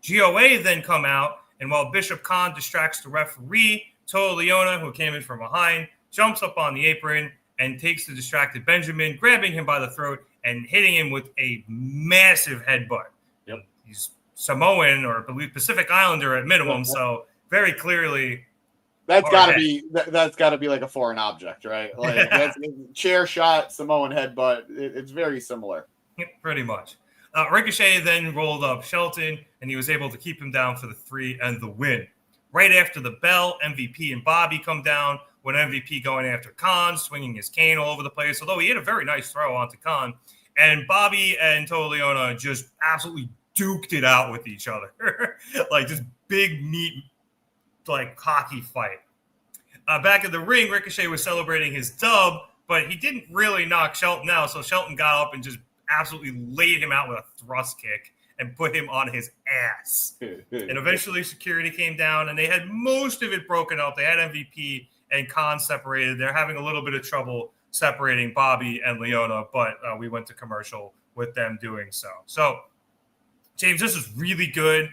GOA then come out, and while Bishop Khan distracts the referee, Toa Liona, who came in from behind, jumps up on the apron and takes the distracted Benjamin, grabbing him by the throat and hitting him with a massive headbutt. Yep. He's Samoan, or I believe Pacific Islander at minimum, so very clearly... That's got to be like a foreign object, right? Like that's chair shot, Samoan headbutt. It's very similar. Pretty much. Ricochet then rolled up Shelton, and he was able to keep him down for the 3 and the win. Right after the bell, MVP and Bobby come down, with MVP going after Khan, swinging his cane all over the place, although he had a very nice throw onto Khan. And Bobby and Toa Liona just absolutely duked it out with each other. Like just big meat, like hockey fight. Back in the ring, Ricochet was celebrating his dub, but he didn't really knock Shelton out, so Shelton got up and just absolutely laid him out with a thrust kick and put him on his ass. And eventually security came down, and they had most of it broken up. They had MVP and Khan separated. They're having a little bit of trouble separating Bobby and Leona, but we went to commercial with them doing so. So, James, this is really good.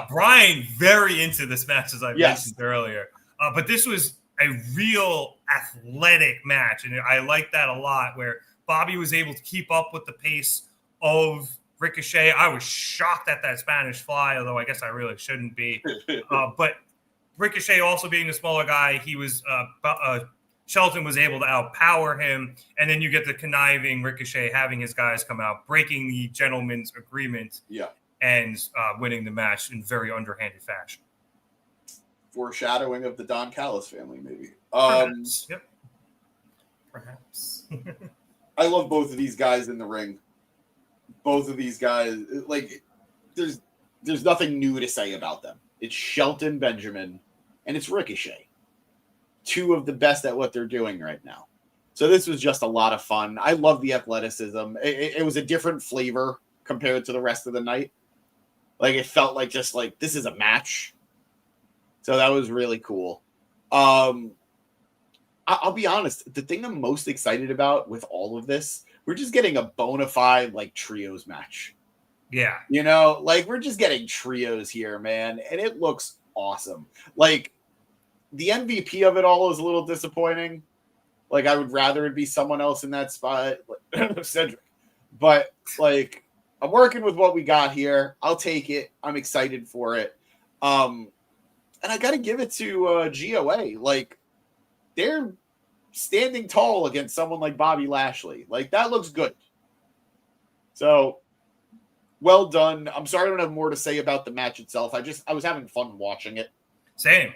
Bryan very into this match, as I mentioned earlier. But this was a real athletic match, and I like that a lot, where Bobby was able to keep up with the pace of Ricochet. I was shocked at that Spanish fly, although I guess I really shouldn't be. But Ricochet also being the smaller guy, he was Shelton was able to outpower him, and then you get the conniving Ricochet having his guys come out, breaking the gentleman's agreement. And winning the match in very underhanded fashion. Foreshadowing of the Don Callis family, maybe. Perhaps. Perhaps. I love both of these guys in the ring. Both of these guys, like, there's nothing new to say about them. It's Shelton Benjamin and it's Ricochet. Two of the best at what they're doing right now. So this was just a lot of fun. I love the athleticism. It was a different flavor compared to the rest of the night. Like, it felt like just like this is a match. So that was really cool. I'll be honest. The thing I'm most excited about with all of this, we're just getting a bona fide like trios match. Yeah. You know, like we're just getting trios here, man. And it looks awesome. Like the MVP of it all is a little disappointing. Like I would rather it be someone else in that spot, like Cedric. But like, I'm working with what we got here. I'll take it. I'm excited for it. And I got to give it to GOA. Like, they're standing tall against someone like Bobby Lashley. Like, that looks good. So, well done. I'm sorry I don't have more to say about the match itself. I was having fun watching it. Same.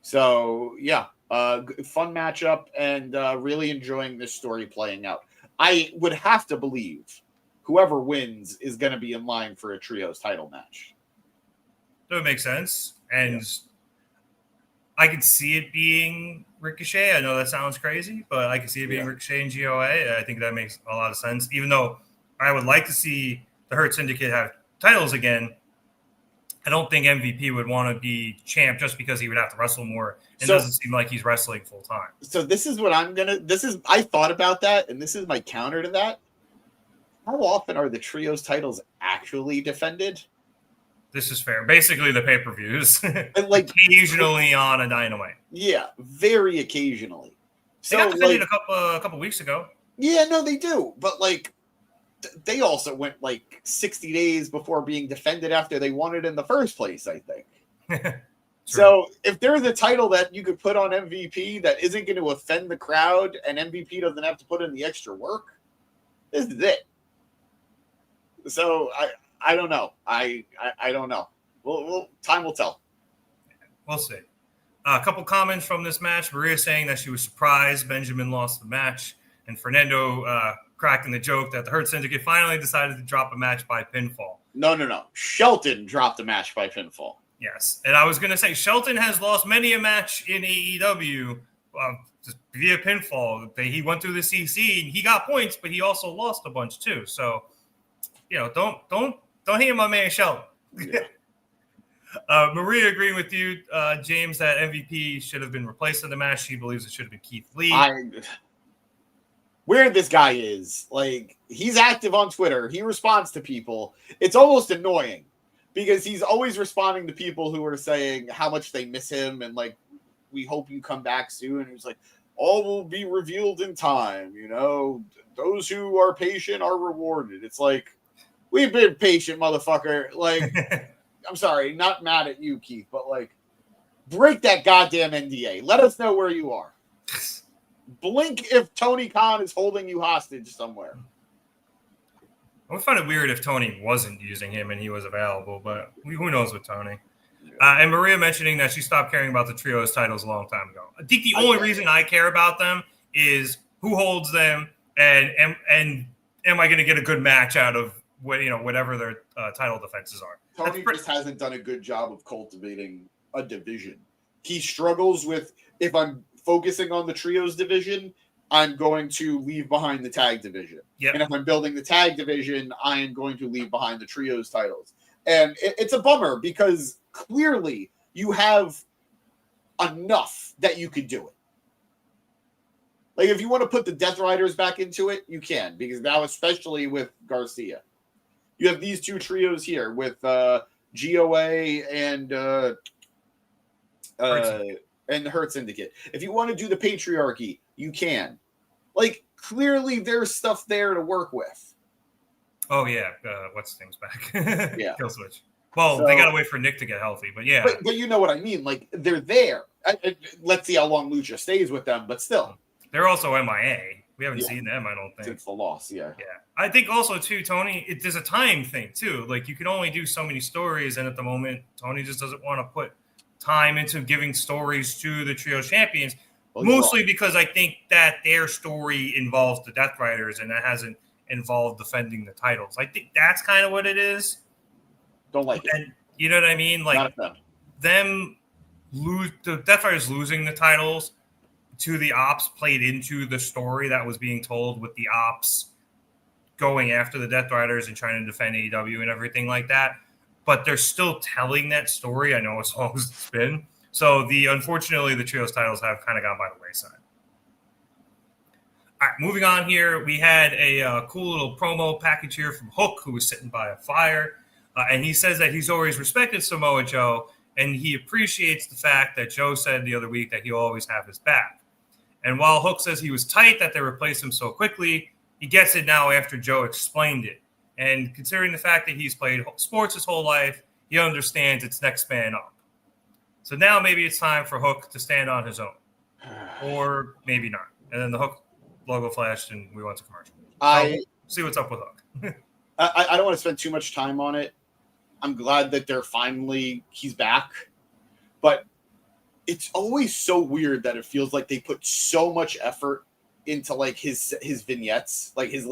So, yeah. Fun matchup and really enjoying this story playing out. I would have to believe whoever wins is going to be in line for a trios title match. That would make sense. And I could see it being Ricochet. I know that sounds crazy, but I can see it being Ricochet and GOA. I think that makes a lot of sense. Even though I would like to see the Hurt Syndicate have titles again, I don't think MVP would want to be champ just because he would have to wrestle more. It doesn't seem like he's wrestling full time. So this is what I thought about that, and this is my counter to that. How often are the trios titles actually defended? This is fair. Basically, the pay-per-views, and like occasionally on a Dynamite. Yeah, very occasionally. So, they got defended a couple weeks ago. Yeah, no, they do. But like, they also went like 60 days before being defended after they won it in the first place, I think. So if there's a title that you could put on MVP that isn't going to offend the crowd and MVP doesn't have to put in the extra work, this is it. So I don't know. I don't know. Well, time will tell. We'll see. A couple comments from this match. Maria saying that she was surprised Benjamin lost the match, and Fernando cracking the joke that the Hurt Syndicate finally decided to drop a match by pinfall. No. Shelton dropped a match by pinfall. Yes, and I was going to say Shelton has lost many a match in AEW just via pinfall. He went through the CC and he got points, but he also lost a bunch too. So, don't hate my man Shelton. Yeah. Maria agreeing with you, James, that MVP should have been replaced in the match. She believes it should have been Keith Lee. Where this guy is, like, he's active on Twitter. He responds to people. It's almost annoying because he's always responding to people who are saying how much they miss him and, like, we hope you come back soon. And he's like, all will be revealed in time. Those who are patient are rewarded. It's like, we've been patient, motherfucker. Like, I'm sorry, not mad at you, Keith, but like, break that goddamn NDA. Let us know where you are. Blink if Tony Khan is holding you hostage somewhere. I would find it weird if Tony wasn't using him and he was available, but who knows with Tony. And Maria mentioning that she stopped caring about the trios titles a long time ago. I think the only reason I care about them is who holds them and am I going to get a good match out of whatever their title defenses are. Tony just hasn't done a good job of cultivating a division. He struggles with, if I'm focusing on the trios division, I'm going to leave behind the tag division. Yep. And if I'm building the tag division, I am going to leave behind the trios titles. And it's a bummer because clearly you have enough that you could do it. Like, if you want to put the Death Riders back into it, you can, because now, especially with Garcia, you have these two trios here with GOA and the Hurt Syndicate. If you want to do the patriarchy, you can. Like, clearly there's stuff there to work with. Oh, yeah. What's things back? Yeah. Kill switch. Well, they got to wait for Nick to get healthy, but yeah. But you know what I mean. Like, they're there. Let's see how long Lucha stays with them, but still. They're also MIA. We haven't seen them, I don't think. Since the loss, yeah. Yeah. I think also, too, Tony, there's a time thing, too. Like, you can only do so many stories, and at the moment, Tony just doesn't want to put time into giving stories to the trio champions, mostly because I think that their story involves the Death Riders, and that hasn't involved defending the titles. I think that's kind of what it is. Don't like it. And you know what I mean? Like, the Death Riders losing the titles to the Opps played into the story that was being told with the Opps going after the Death Riders and trying to defend AEW and everything like that. But they're still telling that story. I know as long as it's been. So unfortunately, the trios titles have kind of gone by the wayside. All right, moving on here. We had a cool little promo package here from Hook, who was sitting by a fire. And he says that he's always respected Samoa Joe, and he appreciates the fact that Joe said the other week that he'll always have his back. And while Hook says he was tight that they replaced him so quickly, he gets it now after Joe explained it. And considering the fact that he's played sports his whole life, he understands it's next man up. So now maybe it's time for Hook to stand on his own. Or maybe not. And then the Hook logo flashed and we went to commercial. See what's up with Hook. I don't want to spend too much time on it. I'm glad that he's back. But it's always so weird that it feels like they put so much effort into like his vignettes, like his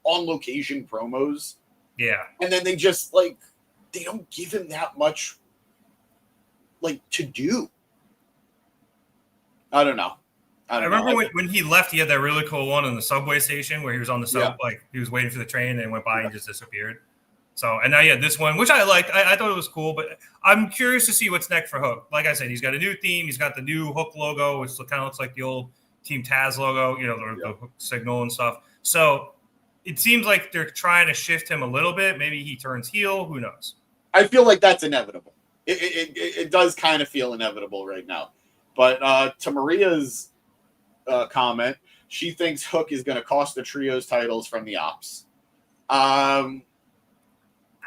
on location promos. Yeah. And then they just they don't give him that much to do. I don't know. I remember when he left, he had that really cool one in the subway station where he was on the sub, he was waiting for the train and went by and just disappeared. So, and now he had this one, which I liked. I thought it was cool, but I'm curious to see what's next for Hook. Like I said, he's got a new theme. He's got the new Hook logo, which kind of looks like the old Team Taz logo, the Hook signal and stuff. So it seems like they're trying to shift him a little bit. Maybe he turns heel. Who knows? I feel like that's inevitable. It does kind of feel inevitable right now. But to Maria's comment, she thinks Hook is going to cost the trios titles from the Opps.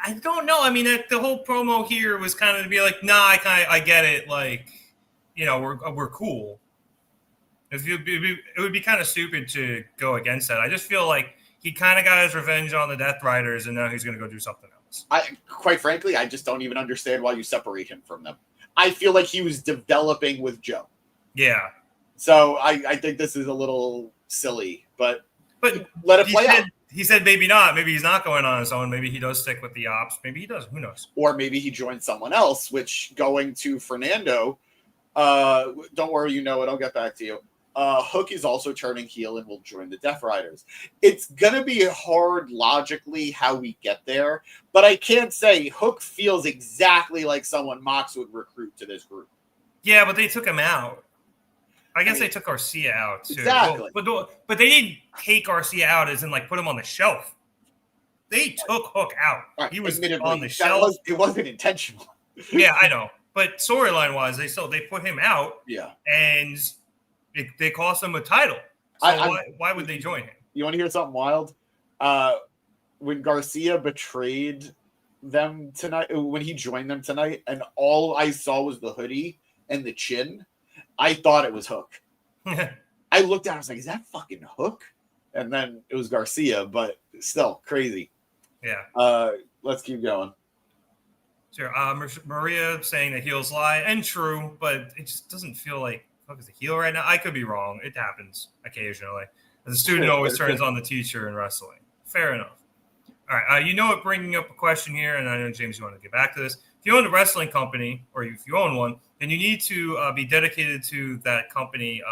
I don't know. I mean, the whole promo here was kind of to be like, nah, I get it. Like, you know, we're cool. It would be kind of stupid to go against that. I just feel like he kind of got his revenge on the Death Riders, and now he's going to go do something else. Quite frankly, I just don't even understand why you separate him from them. I feel like he was developing with Joe. Yeah. So I think this is a little silly, but let it play out. He said maybe not. Maybe he's not going on his own. Maybe he does stick with the Opps. Maybe he does. Who knows? Or maybe he joins someone else, which going to Fernando, don't worry, you know it. I'll get back to you. Hook is also turning heel and will join the Death Riders. It's going to be hard logically how we get there, but I can't say Hook feels exactly like someone Mox would recruit to this group. Yeah, but they took him out. I guess they took Garcia out too. Exactly. But they didn't take Garcia out as in like put him on the shelf. They took Hook out. Right. He was on the shelf. It wasn't intentional. Yeah, I know. But storyline wise, they put him out. Yeah. And they cost him a title. So why would they join him? You want to hear something wild? When Garcia betrayed them tonight, when he joined them tonight, and all I saw was the hoodie and the chin, I thought it was Hook. I looked at it, I was like, is that fucking Hook? And then it was Garcia, but still crazy. Yeah. Let's keep going. Sure. Maria saying that heels lie, and true, but it just doesn't feel like Hook is a heel right now. I could be wrong. It happens occasionally. The student always turns on the teacher in wrestling. Fair enough. All right. You know what? Bringing up a question here, and I know, James, you want to get back to this. If you own a wrestling company, or if you own one, then you need to be dedicated to that company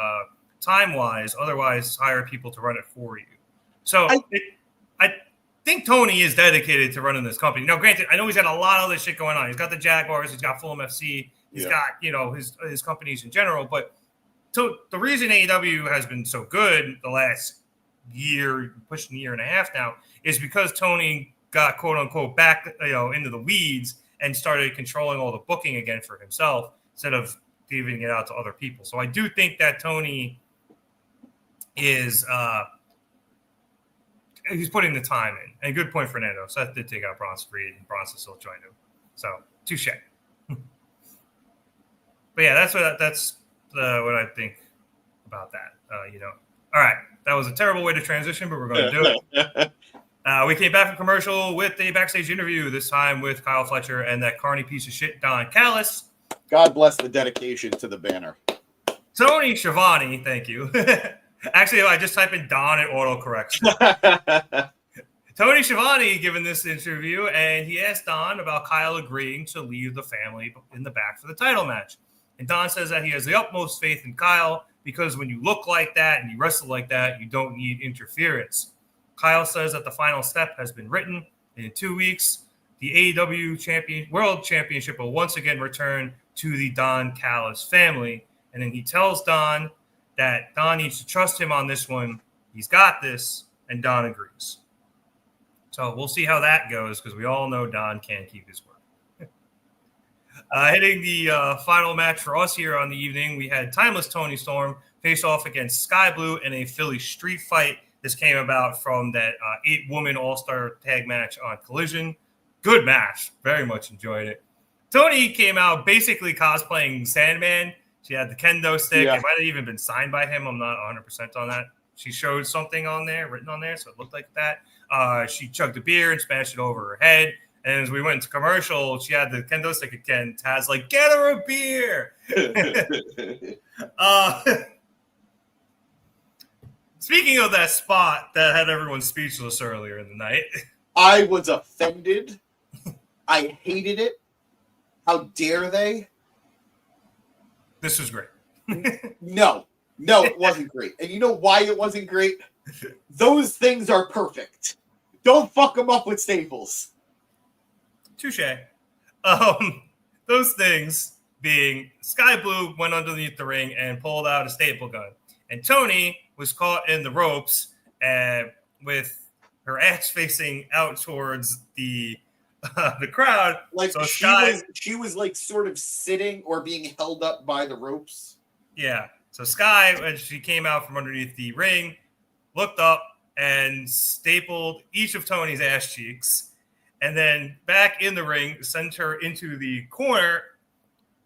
time-wise. Otherwise, hire people to run it for you. So I think Toni is dedicated to running this company. Now, granted, I know he's got a lot of other shit going on. He's got the Jaguars. He's got Fulham FC. He's got, you know, his companies in general. But so the reason AEW has been so good the last year, pushing a year and a half now, is because Toni got quote unquote back, you know, into the weeds and started controlling all the booking again for himself instead of giving it out to other people. So I do think that Toni is he's putting the time in. And good point, Fernando. Seth did take out Bronson Reed, and Bronson still joined him. So touche. But yeah, that's what I think about that. You know, all right, that was a terrible way to transition, but we're going to do it. We came back from commercial with a backstage interview, this time with Kyle Fletcher and that carny piece of shit, Don Callis. God bless the dedication to the banner. Tony Schiavone, thank you. Actually, I just type in Don and autocorrects. Tony Schiavone given this interview, and he asked Don about Kyle agreeing to leave the family in the back for the title match. And Don says that he has the utmost faith in Kyle because when you look like that and you wrestle like that, you don't need interference. Kyle says that the final step has been written, and in 2 weeks, the AEW World Championship will once again return to the Don Callis family. And then he tells Don that Don needs to trust him on this one. He's got this, and Don agrees. So we'll see how that goes because we all know Don can't keep his word. Hitting the final match for us here on the evening, we had Timeless Toni Storm face off against Sky Blue in a Philly street fight. This came about from that 8-woman all-star tag match on Collision. Good match. Very much enjoyed it. Toni came out basically cosplaying Sandman. She had the kendo stick. Yeah. It might have even been signed by him. I'm not 100% on that. She showed something on there, written on there, so it looked like that. She chugged a beer and smashed it over her head. And as we went into commercial, she had the kendo stick again. Taz like, get her a beer. Speaking of that spot that had everyone speechless earlier in the night. I was offended. I hated it. How dare they? This was great. No, it wasn't great. And you know why it wasn't great? Those things are perfect. Don't fuck them up with staples. Touche. Those things being Sky Blue went underneath the ring and pulled out a staple gun. And Toni was caught in the ropes with her ass facing out towards the the crowd. Like so she was like sort of sitting or being held up by the ropes. Yeah. So Skye, when she came out from underneath the ring, looked up and stapled each of Toni's ass cheeks, and then back in the ring, sent her into the corner,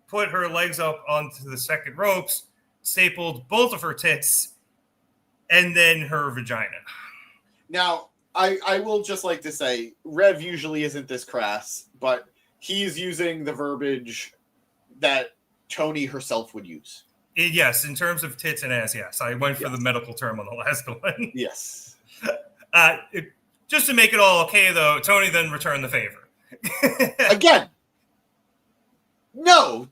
put her legs up onto the second ropes, stapled both of her tits, and then her vagina. Now, I will just like to say, Rev usually isn't this crass, but he's using the verbiage that Toni herself would use. Yes, in terms of tits and ass, yes. I went for the medical term on the last one. Yes. Just to make it all okay, though, Toni then returned the favor. Again. No.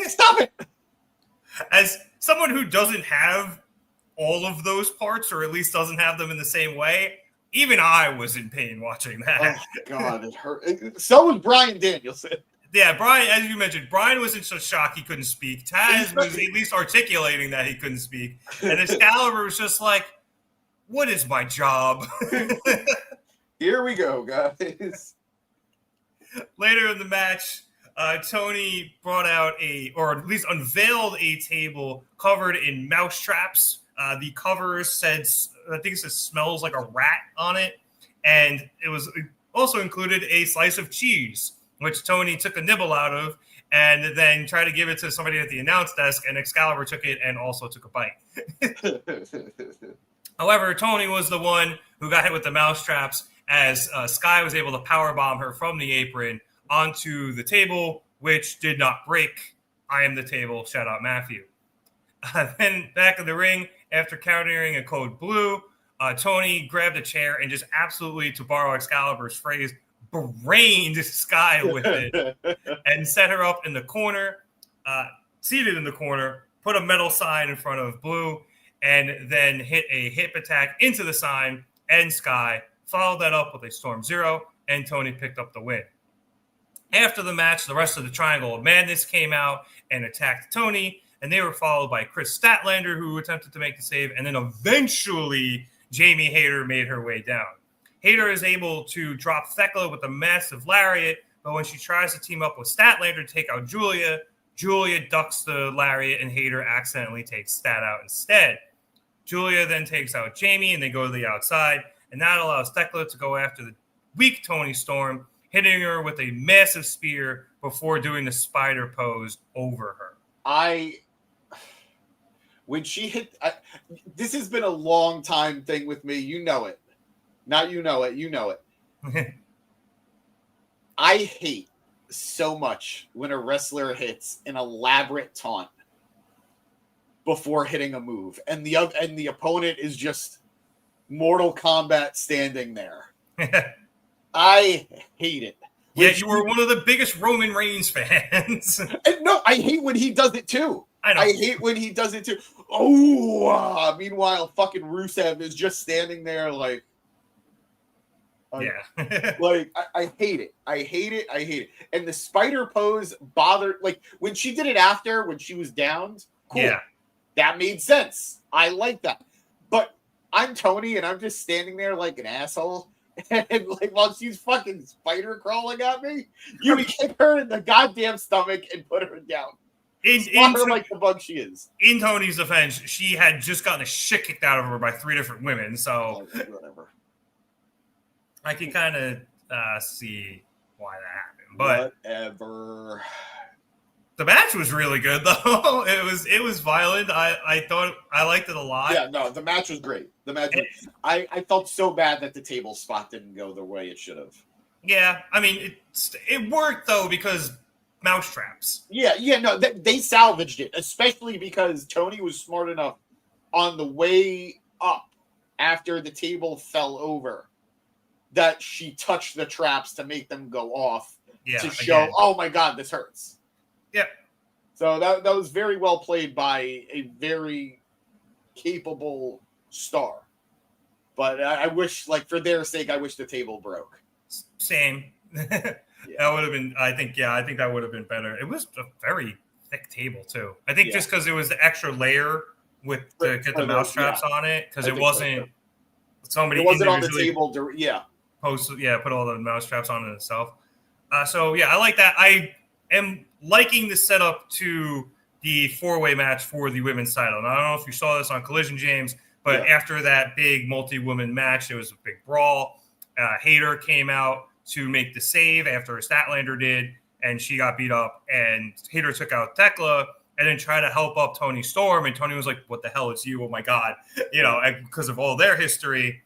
Stop it. As someone who doesn't have all of those parts, or at least doesn't have them in the same way, even I was in pain watching that. Oh, God, it hurt. So was Bryan Danielson. Yeah, Bryan, as you mentioned, Bryan was in such shock he couldn't speak. Taz was at least articulating that he couldn't speak. And Excalibur was just like, what is my job? Here we go, guys. Later in the match, Toni brought out or at least unveiled a table covered in mouse traps. The cover said, I think it says smells like a rat on it. And it also included a slice of cheese, which Toni took a nibble out of and then tried to give it to somebody at the announce desk, and Excalibur took it and also took a bite. However, Toni was the one who got hit with the mouse traps as Skye was able to powerbomb her from the apron onto the table, which did not break. I am the table. Shout out Matthew. Then back in the ring, after countering a code blue, Toni grabbed a chair and just absolutely, to borrow Excalibur's phrase, brained Skye with it and set her up in the corner, seated in the corner, put a metal sign in front of Blue, and then hit a hip attack into the sign and Skye, followed that up with a Storm Zero, and Toni picked up the win. After the match, the rest of the Triangle of Madness came out and attacked Toni, and they were followed by Chris Statlander, who attempted to make the save, and then eventually Jamie Hayter made her way down. Hayter is able to drop Thekla with a massive lariat, but when she tries to team up with Statlander to take out Julia ducks the lariat, and Hayter accidentally takes Stat out instead. Julia then takes out Jamie, and they go to the outside, and that allows Thekla to go after the weak Toni Storm, hitting her with a massive spear before doing the spider pose over her. When she hit, this has been a long time thing with me. You know it. Not you know it. You know it. I hate so much when a wrestler hits an elaborate taunt before hitting a move, and the opponent is just Mortal Kombat standing there. I hate it. Yeah, you were one of the biggest Roman Reigns fans. No, I hate when he does it too. I hate when he does it too. Oh, meanwhile, fucking Rusev is just standing there like, yeah. Like, I hate it. I hate it. And the spider pose bothered, like, when she did it after, when she was downed, cool. Yeah. That made sense. I like that. But I'm Toni, and I'm just standing there like an asshole. And, like, while she's fucking spider crawling at me, you kick her in the goddamn stomach and put her down. In her like the bug she is. In Toni's defense, she had just gotten the shit kicked out of her by 3 different women, so whatever. I can kind of see why that happened, but whatever. The match was really good, though. It was violent. I thought I liked it a lot. Yeah, no, the match was great. I felt so bad that the table spot didn't go the way it should have. Yeah, I mean it worked though because mousetraps. Yeah, no, they salvaged it, especially because Toni was smart enough on the way up after the table fell over that she touched the traps to make them go off to show, oh my God, this hurts. Yeah. So that was very well played by a very capable star. But I wish, like, for their sake, I wish the table broke. Same. That would have been, I think that would have been better. It was a very thick table, too. I think just because it was the extra layer to get the mousetraps on it, because it wasn't somebody it wasn't on the table. put all the mousetraps on it itself. So yeah, I like that. I am liking the setup to the 4-way match for the women's title. And I don't know if you saw this on Collision, James, but after that big multi-woman match, it was a big brawl. Hayter came out to make the save after Statlander did, and she got beat up. And Hayter took out Tekla and then tried to help up Toni Storm. And Toni was like, what the hell, it's you? Oh, my God. Because of all their history.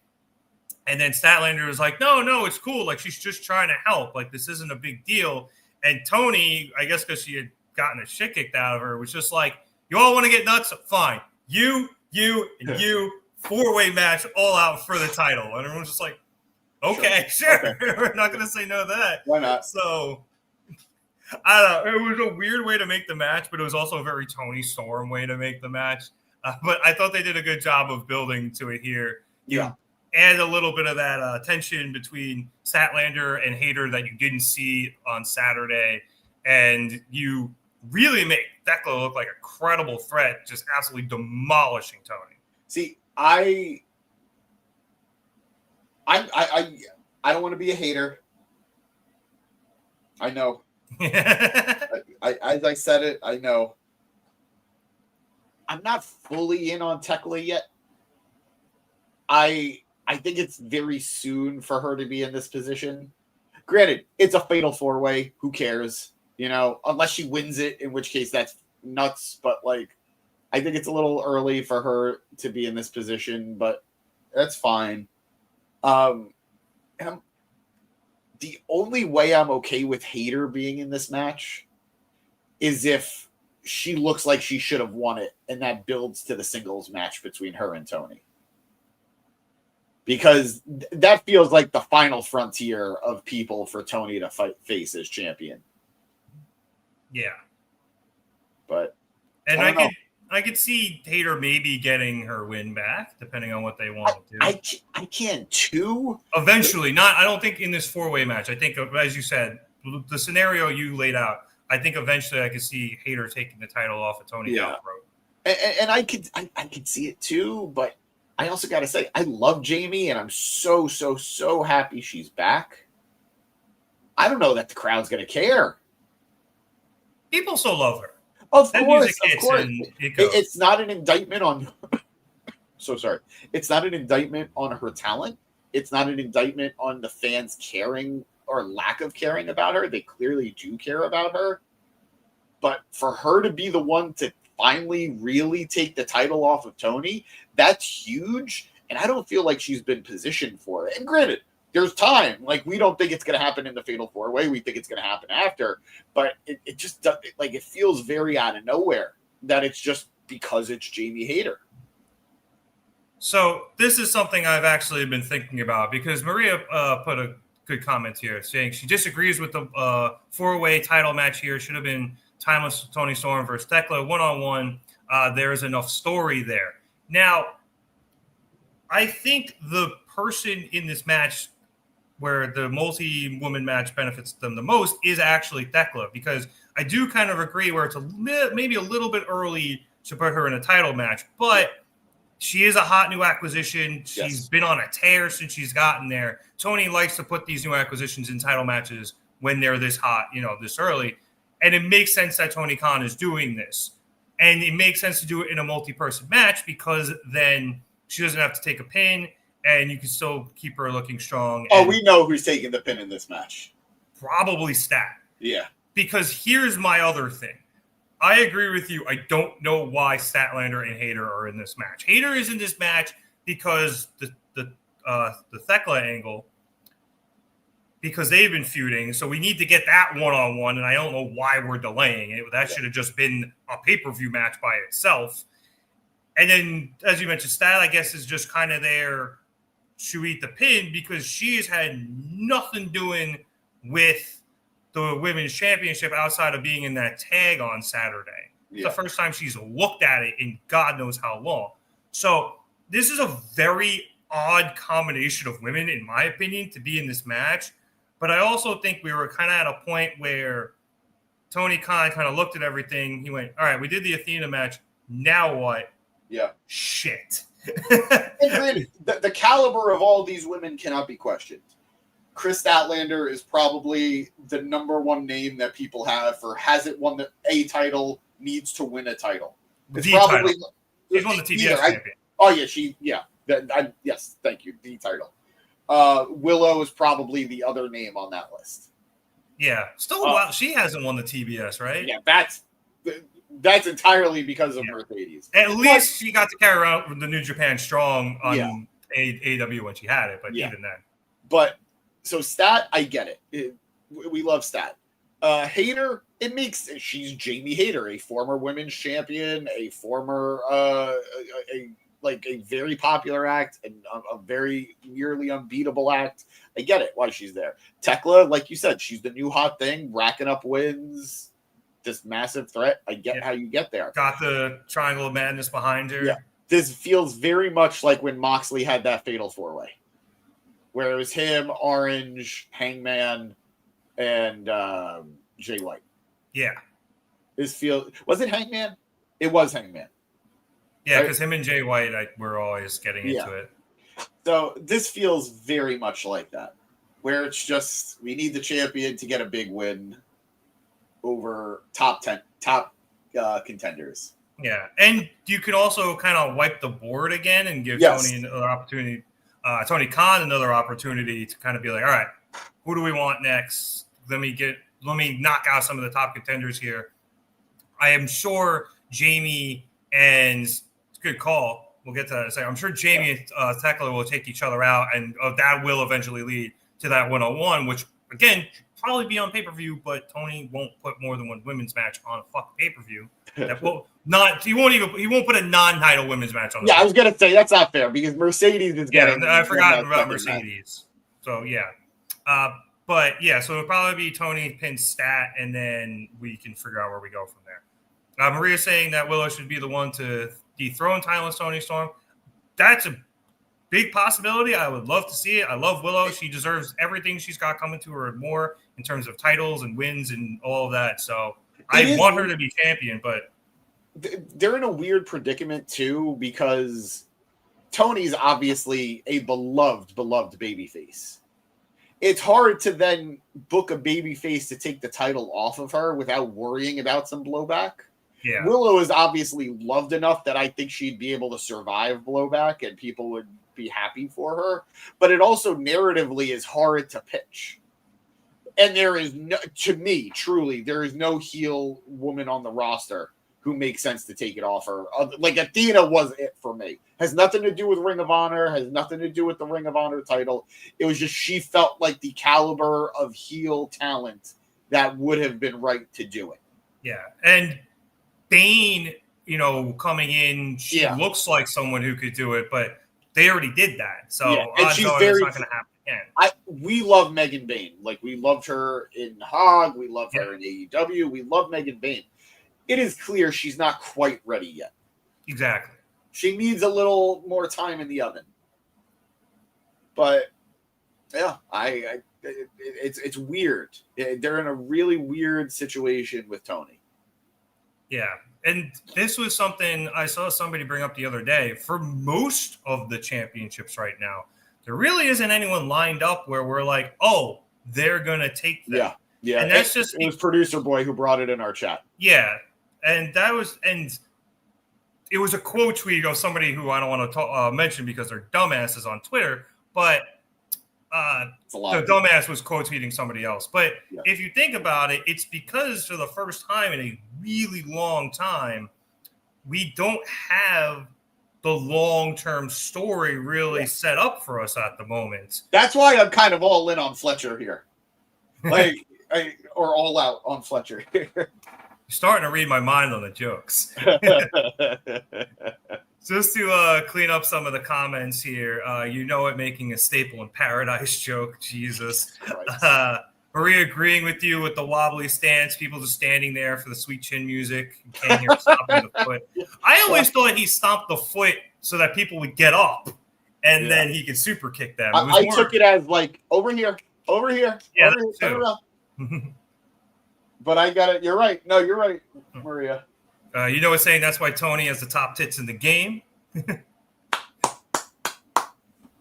And then Statlander was like, no, it's cool. Like, she's just trying to help. Like, this isn't a big deal. And Toni, I guess because she had gotten a shit kicked out of her, was just like, you all want to get nuts? Fine. You, and you, 4-way match all out for the title. And everyone's just like, okay, sure. Okay. We're not going to say no to that. Why not? So, I don't know. It was a weird way to make the match, but it was also a very Toni Storm way to make the match. But I thought they did a good job of building to it here. You add a little bit of that tension between Statlander and Hayter that you didn't see on Saturday, and you really make Tekla look like a credible threat, just absolutely demolishing Toni. See, I don't want to be a hater. I know. As I said it, I know. I'm not fully in on Tekla yet. I think it's very soon for her to be in this position. Granted, it's a fatal 4-way. Who cares? Unless she wins it, in which case that's nuts. But I think it's a little early for her to be in this position, but that's fine. And the only way I'm okay with Hayter being in this match is if she looks like she should have won it, and that builds to the singles match between her and Toni. Because that feels like the final frontier of people for Toni to face as champion. Yeah. But I could see Hayter maybe getting her win back, depending on what they want to do. I can too. Eventually, I don't think in this 4-way match. I think, as you said, the scenario you laid out, I think eventually I could see Hayter taking the title off of Toni down the road. And I could see it too, but I also got to say, I love Jamie, and I'm so happy she's back. I don't know that the crowd's going to care. People still love her. Of course. It's not an indictment on. So sorry. It's not an indictment on her talent. It's not an indictment on the fans caring or lack of caring about her. They clearly do care about her. But for her to be the one to finally really take the title off of Toni, that's huge. And I don't feel like she's been positioned for it. And granted, there's time. We don't think it's going to happen in the Fatal 4-Way. We think it's going to happen after. But it just does, it feels very out of nowhere that it's just because it's Jamie Hayter. So this is something I've actually been thinking about, because Maria put a good comment here saying she disagrees with the 4-way title match here. It should have been timeless Toni Storm versus Tekla one-on-one. There is enough story there. Now, I think the person in this match where the multi-woman match benefits them the most is actually Tekla, because I do kind of agree where it's maybe a little bit early to put her in a title match, but she is a hot new acquisition. She's been on a tear since she's gotten there. Toni likes to put these new acquisitions in title matches when they're this hot, this early. And it makes sense that Tony Khan is doing this. And it makes sense to do it in a multi-person match, because then she doesn't have to take a pin, and you can still keep her looking strong. Oh, we know who's taking the pin in this match. Probably Stat. Yeah. Because here's my other thing. I agree with you. I don't know why Statlander and Hayter are in this match. Hayter is in this match because the Tekla angle, because they've been feuding. So we need to get that one-on-one, and I don't know why we're delaying it. That should have just been a pay-per-view match by itself. And then, as you mentioned, Stat, I guess, is just kind of there to eat the pin, because she has had nothing doing with the women's championship outside of being in that tag on Saturday. It's the first time she's looked at it in God knows how long. So this is a very odd combination of women, in my opinion, to be in this match. But I also think we were kind of at a point where Tony Khan kind of looked at everything. He went, all right, we did the Athena match. Now what? Yeah. Shit. And the caliber of all these women cannot be questioned. Chris Statlander is probably the number one name that people have for hasn't won a title, needs to win a title. It's probably title. She's won the TBS champion. Yes, thank you. The title. Willow is probably the other name on that list. Yeah, still a while. She hasn't won the TBS, right? Yeah, that's entirely because of Mercedes. At least she got to carry around the New Japan Strong on AEW when she had it, but even then. But so Stat, I get it. We love Stat. Hayter, it makes she's Jamie Hayter, a former women's champion, a former a very popular act and a very nearly unbeatable act. I get it why she's there. Tekla, like you said, she's the new hot thing, racking up wins, this massive threat. I get how you get there. Got the Triangle of Madness behind her. Yeah. This feels very much like when Moxley had that fatal 4-way, where it was him, Orange, Hangman, and Jay White. Yeah. Was it Hangman? It was Hangman. Yeah, because him and Jay White, we're always getting into it. So this feels very much like that, where it's just we need the champion to get a big win over top contenders. Yeah, and you could also kind of wipe the board again and give Tony another opportunity, Tony Khan another opportunity to kind of be like, all right, who do we want next? Let me knock out some of the top contenders here. I am sure Jamie and good call. We'll get to that in a second. I'm sure Jamie and Tekla will take each other out, and that will eventually lead to that 101, which again should probably be on pay-per-view, but Tony won't put more than one women's match on a fucking pay-per-view. That will not. He won't put a non-title women's match on. I was gonna say that's not fair because Mercedes is getting. I forgot about Mercedes. So but so it'll probably be Tony pin Stat, and then we can figure out where we go from there. Maria's saying that Willow should be the one to dethrone timeless Toni Storm. That's a big possibility. I would love to see it. I love Willow. She deserves everything she's got coming to her and more in terms of titles and wins and all of that. So I want her to be champion, but they're in a weird predicament too because Tony's obviously a beloved babyface. It's hard to then book a babyface to take the title off of her without worrying about some blowback. Yeah. Willow is obviously loved enough that I think she'd be able to survive blowback and people would be happy for her. But it also narratively is hard to pitch. And there is no, to me, truly, there is no heel woman on the roster who makes sense to take it off her. Like Athena was it for me. Has nothing to do with Ring of Honor, has nothing to do with the Ring of Honor title. It was just she felt like the caliber of heel talent that would have been right to do it. Yeah. And Bane, coming in, she looks like someone who could do it, but they already did that. So it's not going to happen again. We love Megan Bane. Like, we loved her in Hog. We love her in AEW. We love Megan Bane. It is clear she's not quite ready yet. Exactly. She needs a little more time in the oven. But, it's weird. They're in a really weird situation with Toni. Yeah, and this was something I saw somebody bring up the other day. For most of the championships right now, there really isn't anyone lined up where we're like, oh, they're going to take them. Yeah. And that's it was Producer Boy who brought it in our chat. Yeah, and it was a quote tweet of somebody who I don't want to mention because they're dumbasses on Twitter, but the dumbass was quote tweeting somebody else. But if you think about it, it's because for the first time in a really long time, we don't have the long-term story really set up for us at the moment. That's why I'm kind of all in on Fletcher here. Or all out on Fletcher here. You're starting to read my mind on the jokes. Just to clean up some of the comments here, making a staple in paradise joke. Jesus. Maria agreeing with you with the wobbly stance, people just standing there for the sweet chin music. You can't hear him stomping the foot. I always thought he stomped the foot so that people would get up and then he could super kick them. I took it as like over here. Yeah, turn around. But I got it. You're right. No, you're right, Maria. It's saying that's why Toni has the top tits in the game.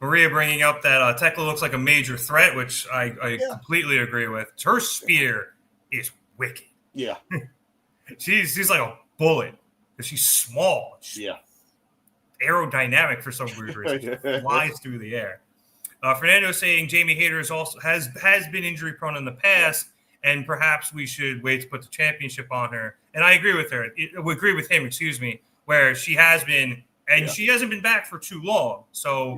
Maria bringing up that Tekla looks like a major threat, which I completely agree with. Her spear is wicked. Yeah. She's like a bullet, but she's small. She's aerodynamic for some weird reason. She flies through the air. Fernando saying Jamie Hayter has been injury prone in the past, and perhaps we should wait to put the championship on her. And I agree with her. We agree with him, where she has been, and she hasn't been back for too long. So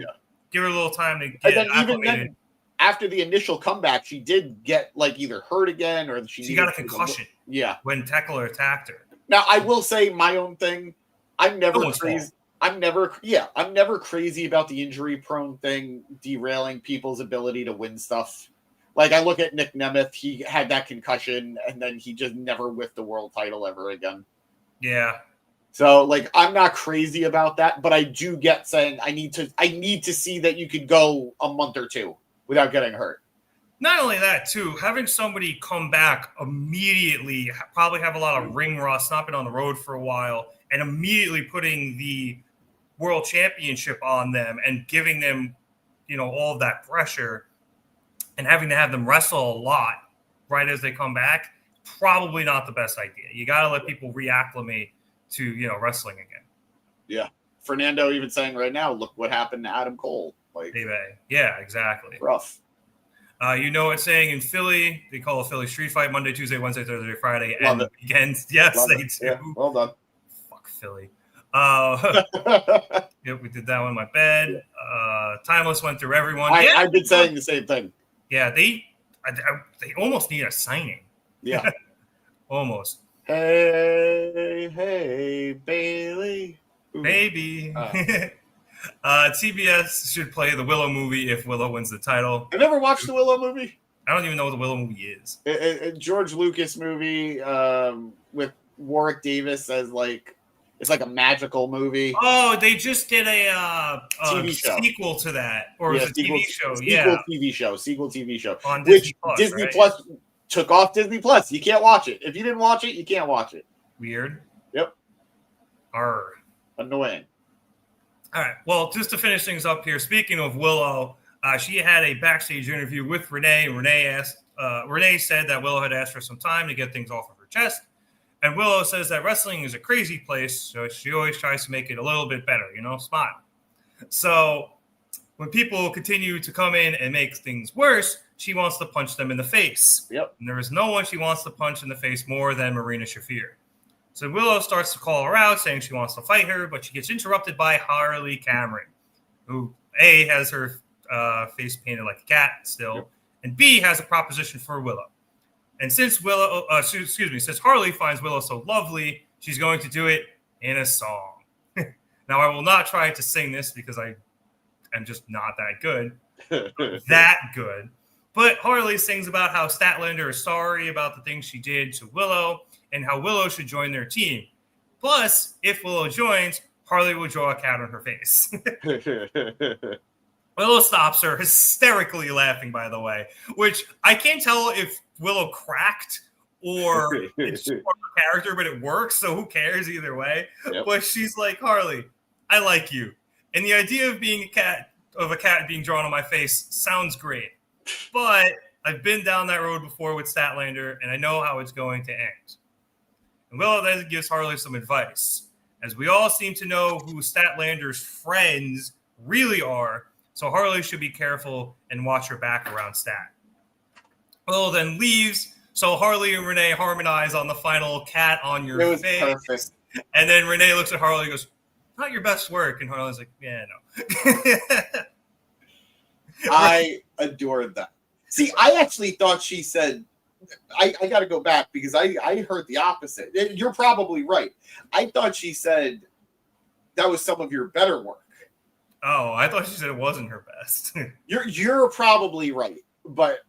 give her a little time to get acclimated. Even then, after the initial comeback, she did get like either hurt again or she got a concussion. Yeah, when Tekla attacked her. Now I will say my own thing. I'm never crazy. I'm never crazy about the injury prone thing derailing people's ability to win stuff. Like I look at Nick Nemeth, he had that concussion and then he just never whiffed the world title ever again. Yeah. So like I'm not crazy about that, but I do get saying I need to see that you could go a month or two without getting hurt. Not only that, too, having somebody come back immediately, probably have a lot of ring rust, not been on the road for a while, and immediately putting the world championship on them and giving them, all of that pressure and having to have them wrestle a lot right as they come back, probably not the best idea. You got to let people reacclimate to, wrestling again. Yeah. Fernando even saying right now, look what happened to Adam Cole. Like, yeah, exactly. Rough. It's saying in Philly, they call a Philly street fight Monday, Tuesday, Wednesday, Thursday, Friday, Love and weekends. Yes, Love they it. do. Yeah, well done. Fuck Philly. Yep, we did that one. My bad. Timeless went through everyone. I've been saying the same thing. Yeah, they almost need a signing. Yeah, almost. Hey, Bailey. Ooh. Maybe. TBS should play the Willow movie if Willow wins the title. I never watched the Willow movie. I don't even know what the Willow movie is. A George Lucas movie with Warwick Davis as it's like a magical movie. Oh, they just did a TV show. Sequel to that, or a TV show. Sequel TV show on which Disney Disney Plus took off Disney Plus. You can't watch it. If you didn't watch it, you can't watch it. Weird. Yep. Annoying. Annoying. All right. Well, just to finish things up here, speaking of Willow, she had a backstage interview with Renee. Renee said that Willow had asked for some time to get things off of her chest. And Willow says that wrestling is a crazy place, so she always tries to make it a little bit better, smile. So when people continue to come in and make things worse, she wants to punch them in the face. Yep. And there is no one she wants to punch in the face more than Marina Shafir. So Willow starts to call her out, saying she wants to fight her, but she gets interrupted by Harley Cameron, who A, has her face painted like a cat still, and B, has a proposition for Willow. And since since Harley finds Willow so lovely, she's going to do it in a song. Now, I will not try to sing this because I am just not that good. But Harley sings about how Statlander is sorry about the things she did to Willow and how Willow should join their team. Plus, if Willow joins, Harley will draw a cat on her face. Willow stops her, hysterically laughing, by the way, which I can't tell if Willow cracked or it's her character, but it works, so who cares either way. Yep. But she's like, Harley, I like you. And the idea of being a cat being drawn on my face sounds great. But I've been down that road before with Statlander, and I know how it's going to end. And Willow then gives Harley some advice. As we all seem to know who Statlander's friends really are, so Harley should be careful and watch her back around Stat. Willow then leaves, so Harley and Renee harmonize on the final cat on your face. Perfect. And then Renee looks at Harley and goes, not your best work. And Harley's like, yeah, no. I adored that. See, I actually thought she said, I got to go back because I heard the opposite. You're probably right. I thought she said that was some of your better work. Oh, I thought she said it wasn't her best. You're probably right, but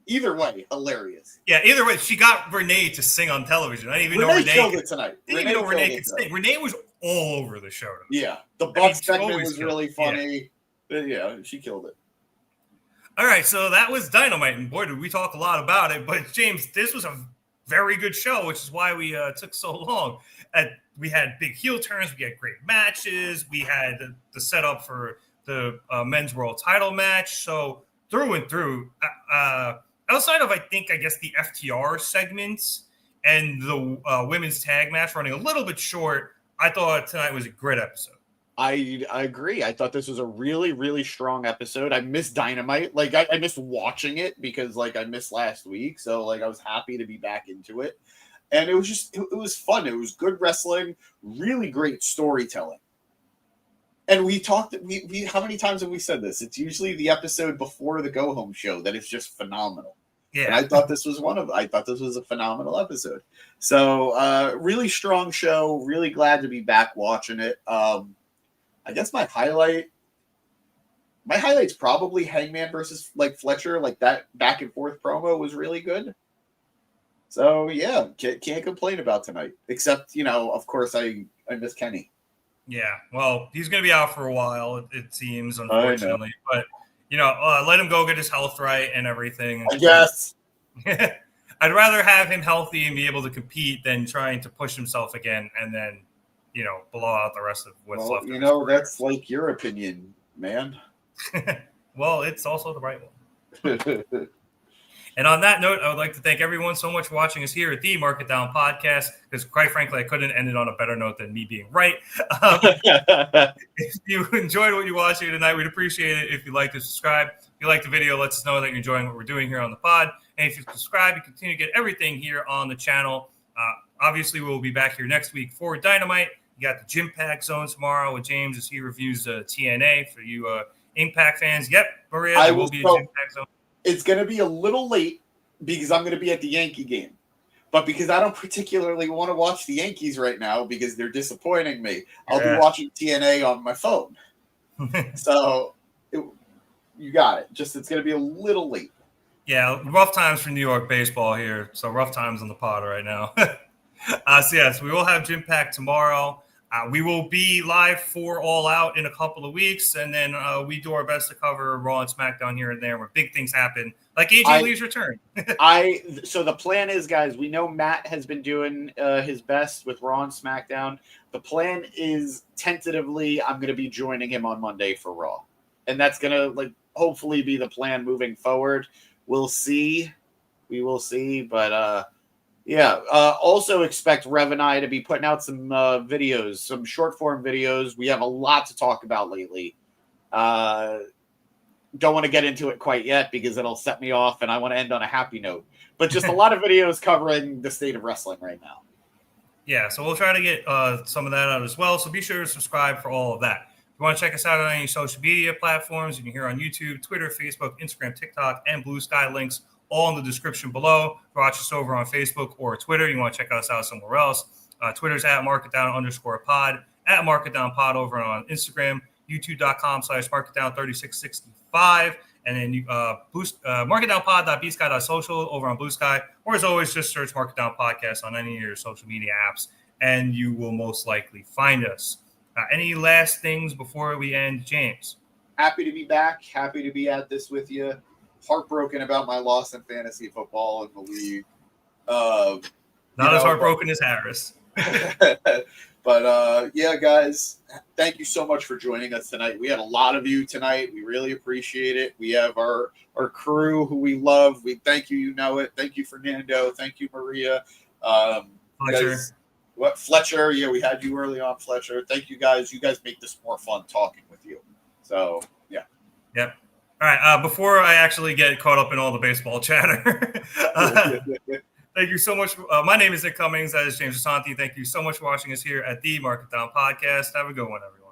either way, hilarious. Yeah, either way, she got Renee to sing on television. I didn't even know Renee killed it tonight. Didn't even know Renee could sing. Renee was all over the show. Yeah, the Buck segment was really funny. Yeah, she killed it. All right, so that was Dynamite, and boy, did we talk a lot about it. But James, this was a very good show, which is why we took so long. We had big heel turns, we had great matches, we had the setup for the men's world title match. So through and through, outside of, I guess the FTR segments and the women's tag match running a little bit short, I thought tonight was a great episode. I agree. I thought this was a really, really strong episode. I missed Dynamite. Like, I missed watching it because, like, I missed last week. So, like, I was happy to be back into it. And it was just, it was fun. It was good wrestling, really great storytelling. And we talked, we how many times have we said this? It's usually the episode before the go-home show that is just phenomenal. Yeah. And I thought this was a phenomenal episode. So, really strong show. Really glad to be back watching it. I guess my highlight's probably Hangman versus like Fletcher, like that back and forth promo was really good. So yeah, can't complain about tonight. Except, of course I miss Kenny. Yeah, well, he's going to be out for a while, it seems, unfortunately. But let him go get his health right and everything. I guess. I'd rather have him healthy and be able to compete than trying to push himself again and then blow out the rest of what's left. That's like your opinion, man. Well, it's also the right one. And on that note, I would like to thank everyone so much for watching us here at the Market Down Podcast, because quite frankly, I couldn't end it on a better note than me being right. If you enjoyed what you watched here tonight, we'd appreciate it if you'd like to subscribe. If you like the video, let us know that you're enjoying what we're doing here on the pod. And if you subscribe, you continue to get everything here on the channel. Obviously, we'll be back here next week for Dynamite. You got the Gym Pack Zone tomorrow with James as he reviews TNA for you Impact fans. Yep, Maria, there will be a Gym Pack Zone. It's going to be a little late because I'm going to be at the Yankee game. But because I don't particularly want to watch the Yankees right now because they're disappointing me, I'll be watching TNA on my phone. So you got it. Just it's going to be a little late. Yeah, rough times for New York baseball here. So rough times on the pod right now. So yes, we will have Gym Pack tomorrow. We will be live for All Out in a couple of weeks, and then we do our best to cover Raw and SmackDown here and there where big things happen, like AJ Lee's return. So the plan is, guys, we know Matt has been doing his best with Raw and SmackDown. The plan is tentatively I'm going to be joining him on Monday for Raw, and that's going to hopefully be the plan moving forward. We'll see. We will see, but also expect Rev and I to be putting out some videos, some short form videos. We have a lot to talk about lately. Don't want to get into it quite yet because it'll set me off and I want to end on a happy note. But just a lot of videos covering the state of wrestling right now. Yeah, so we'll try to get some of that out as well. So be sure to subscribe for all of that. If you want to check us out on any social media platforms, you can hear on YouTube, Twitter, Facebook, Instagram, TikTok, and Blue Sky links all in the description below. Watch us over on Facebook or Twitter. You want to check us out somewhere else. Twitter's at marketdown_pod, at marketdownpod over on Instagram, youtube.com/marketdown3665. And then marketdownpod.bsky.social over on Blue Sky. Or as always, just search Marketdown Podcast on any of your social media apps, and you will most likely find us. Any last things before we end, James? Happy to be back. Happy to be at this with you. Heartbroken about my loss in fantasy football in the league. Not as heartbroken as Harris. But guys, thank you so much for joining us tonight. We had a lot of you tonight. We really appreciate it. We have our crew who we love. We thank you. You know it. Thank you, Fernando. Thank you, Maria. Fletcher. Fletcher? Yeah, we had you early on, Fletcher. Thank you guys. You guys make this more fun talking with you. So, yeah. Yep. All right. Before I actually get caught up in all the baseball chatter, thank you so much. My name is Nick Cummings. That is James Asante. Thank you so much for watching us here at the Market Down Podcast. Have a good one, everyone.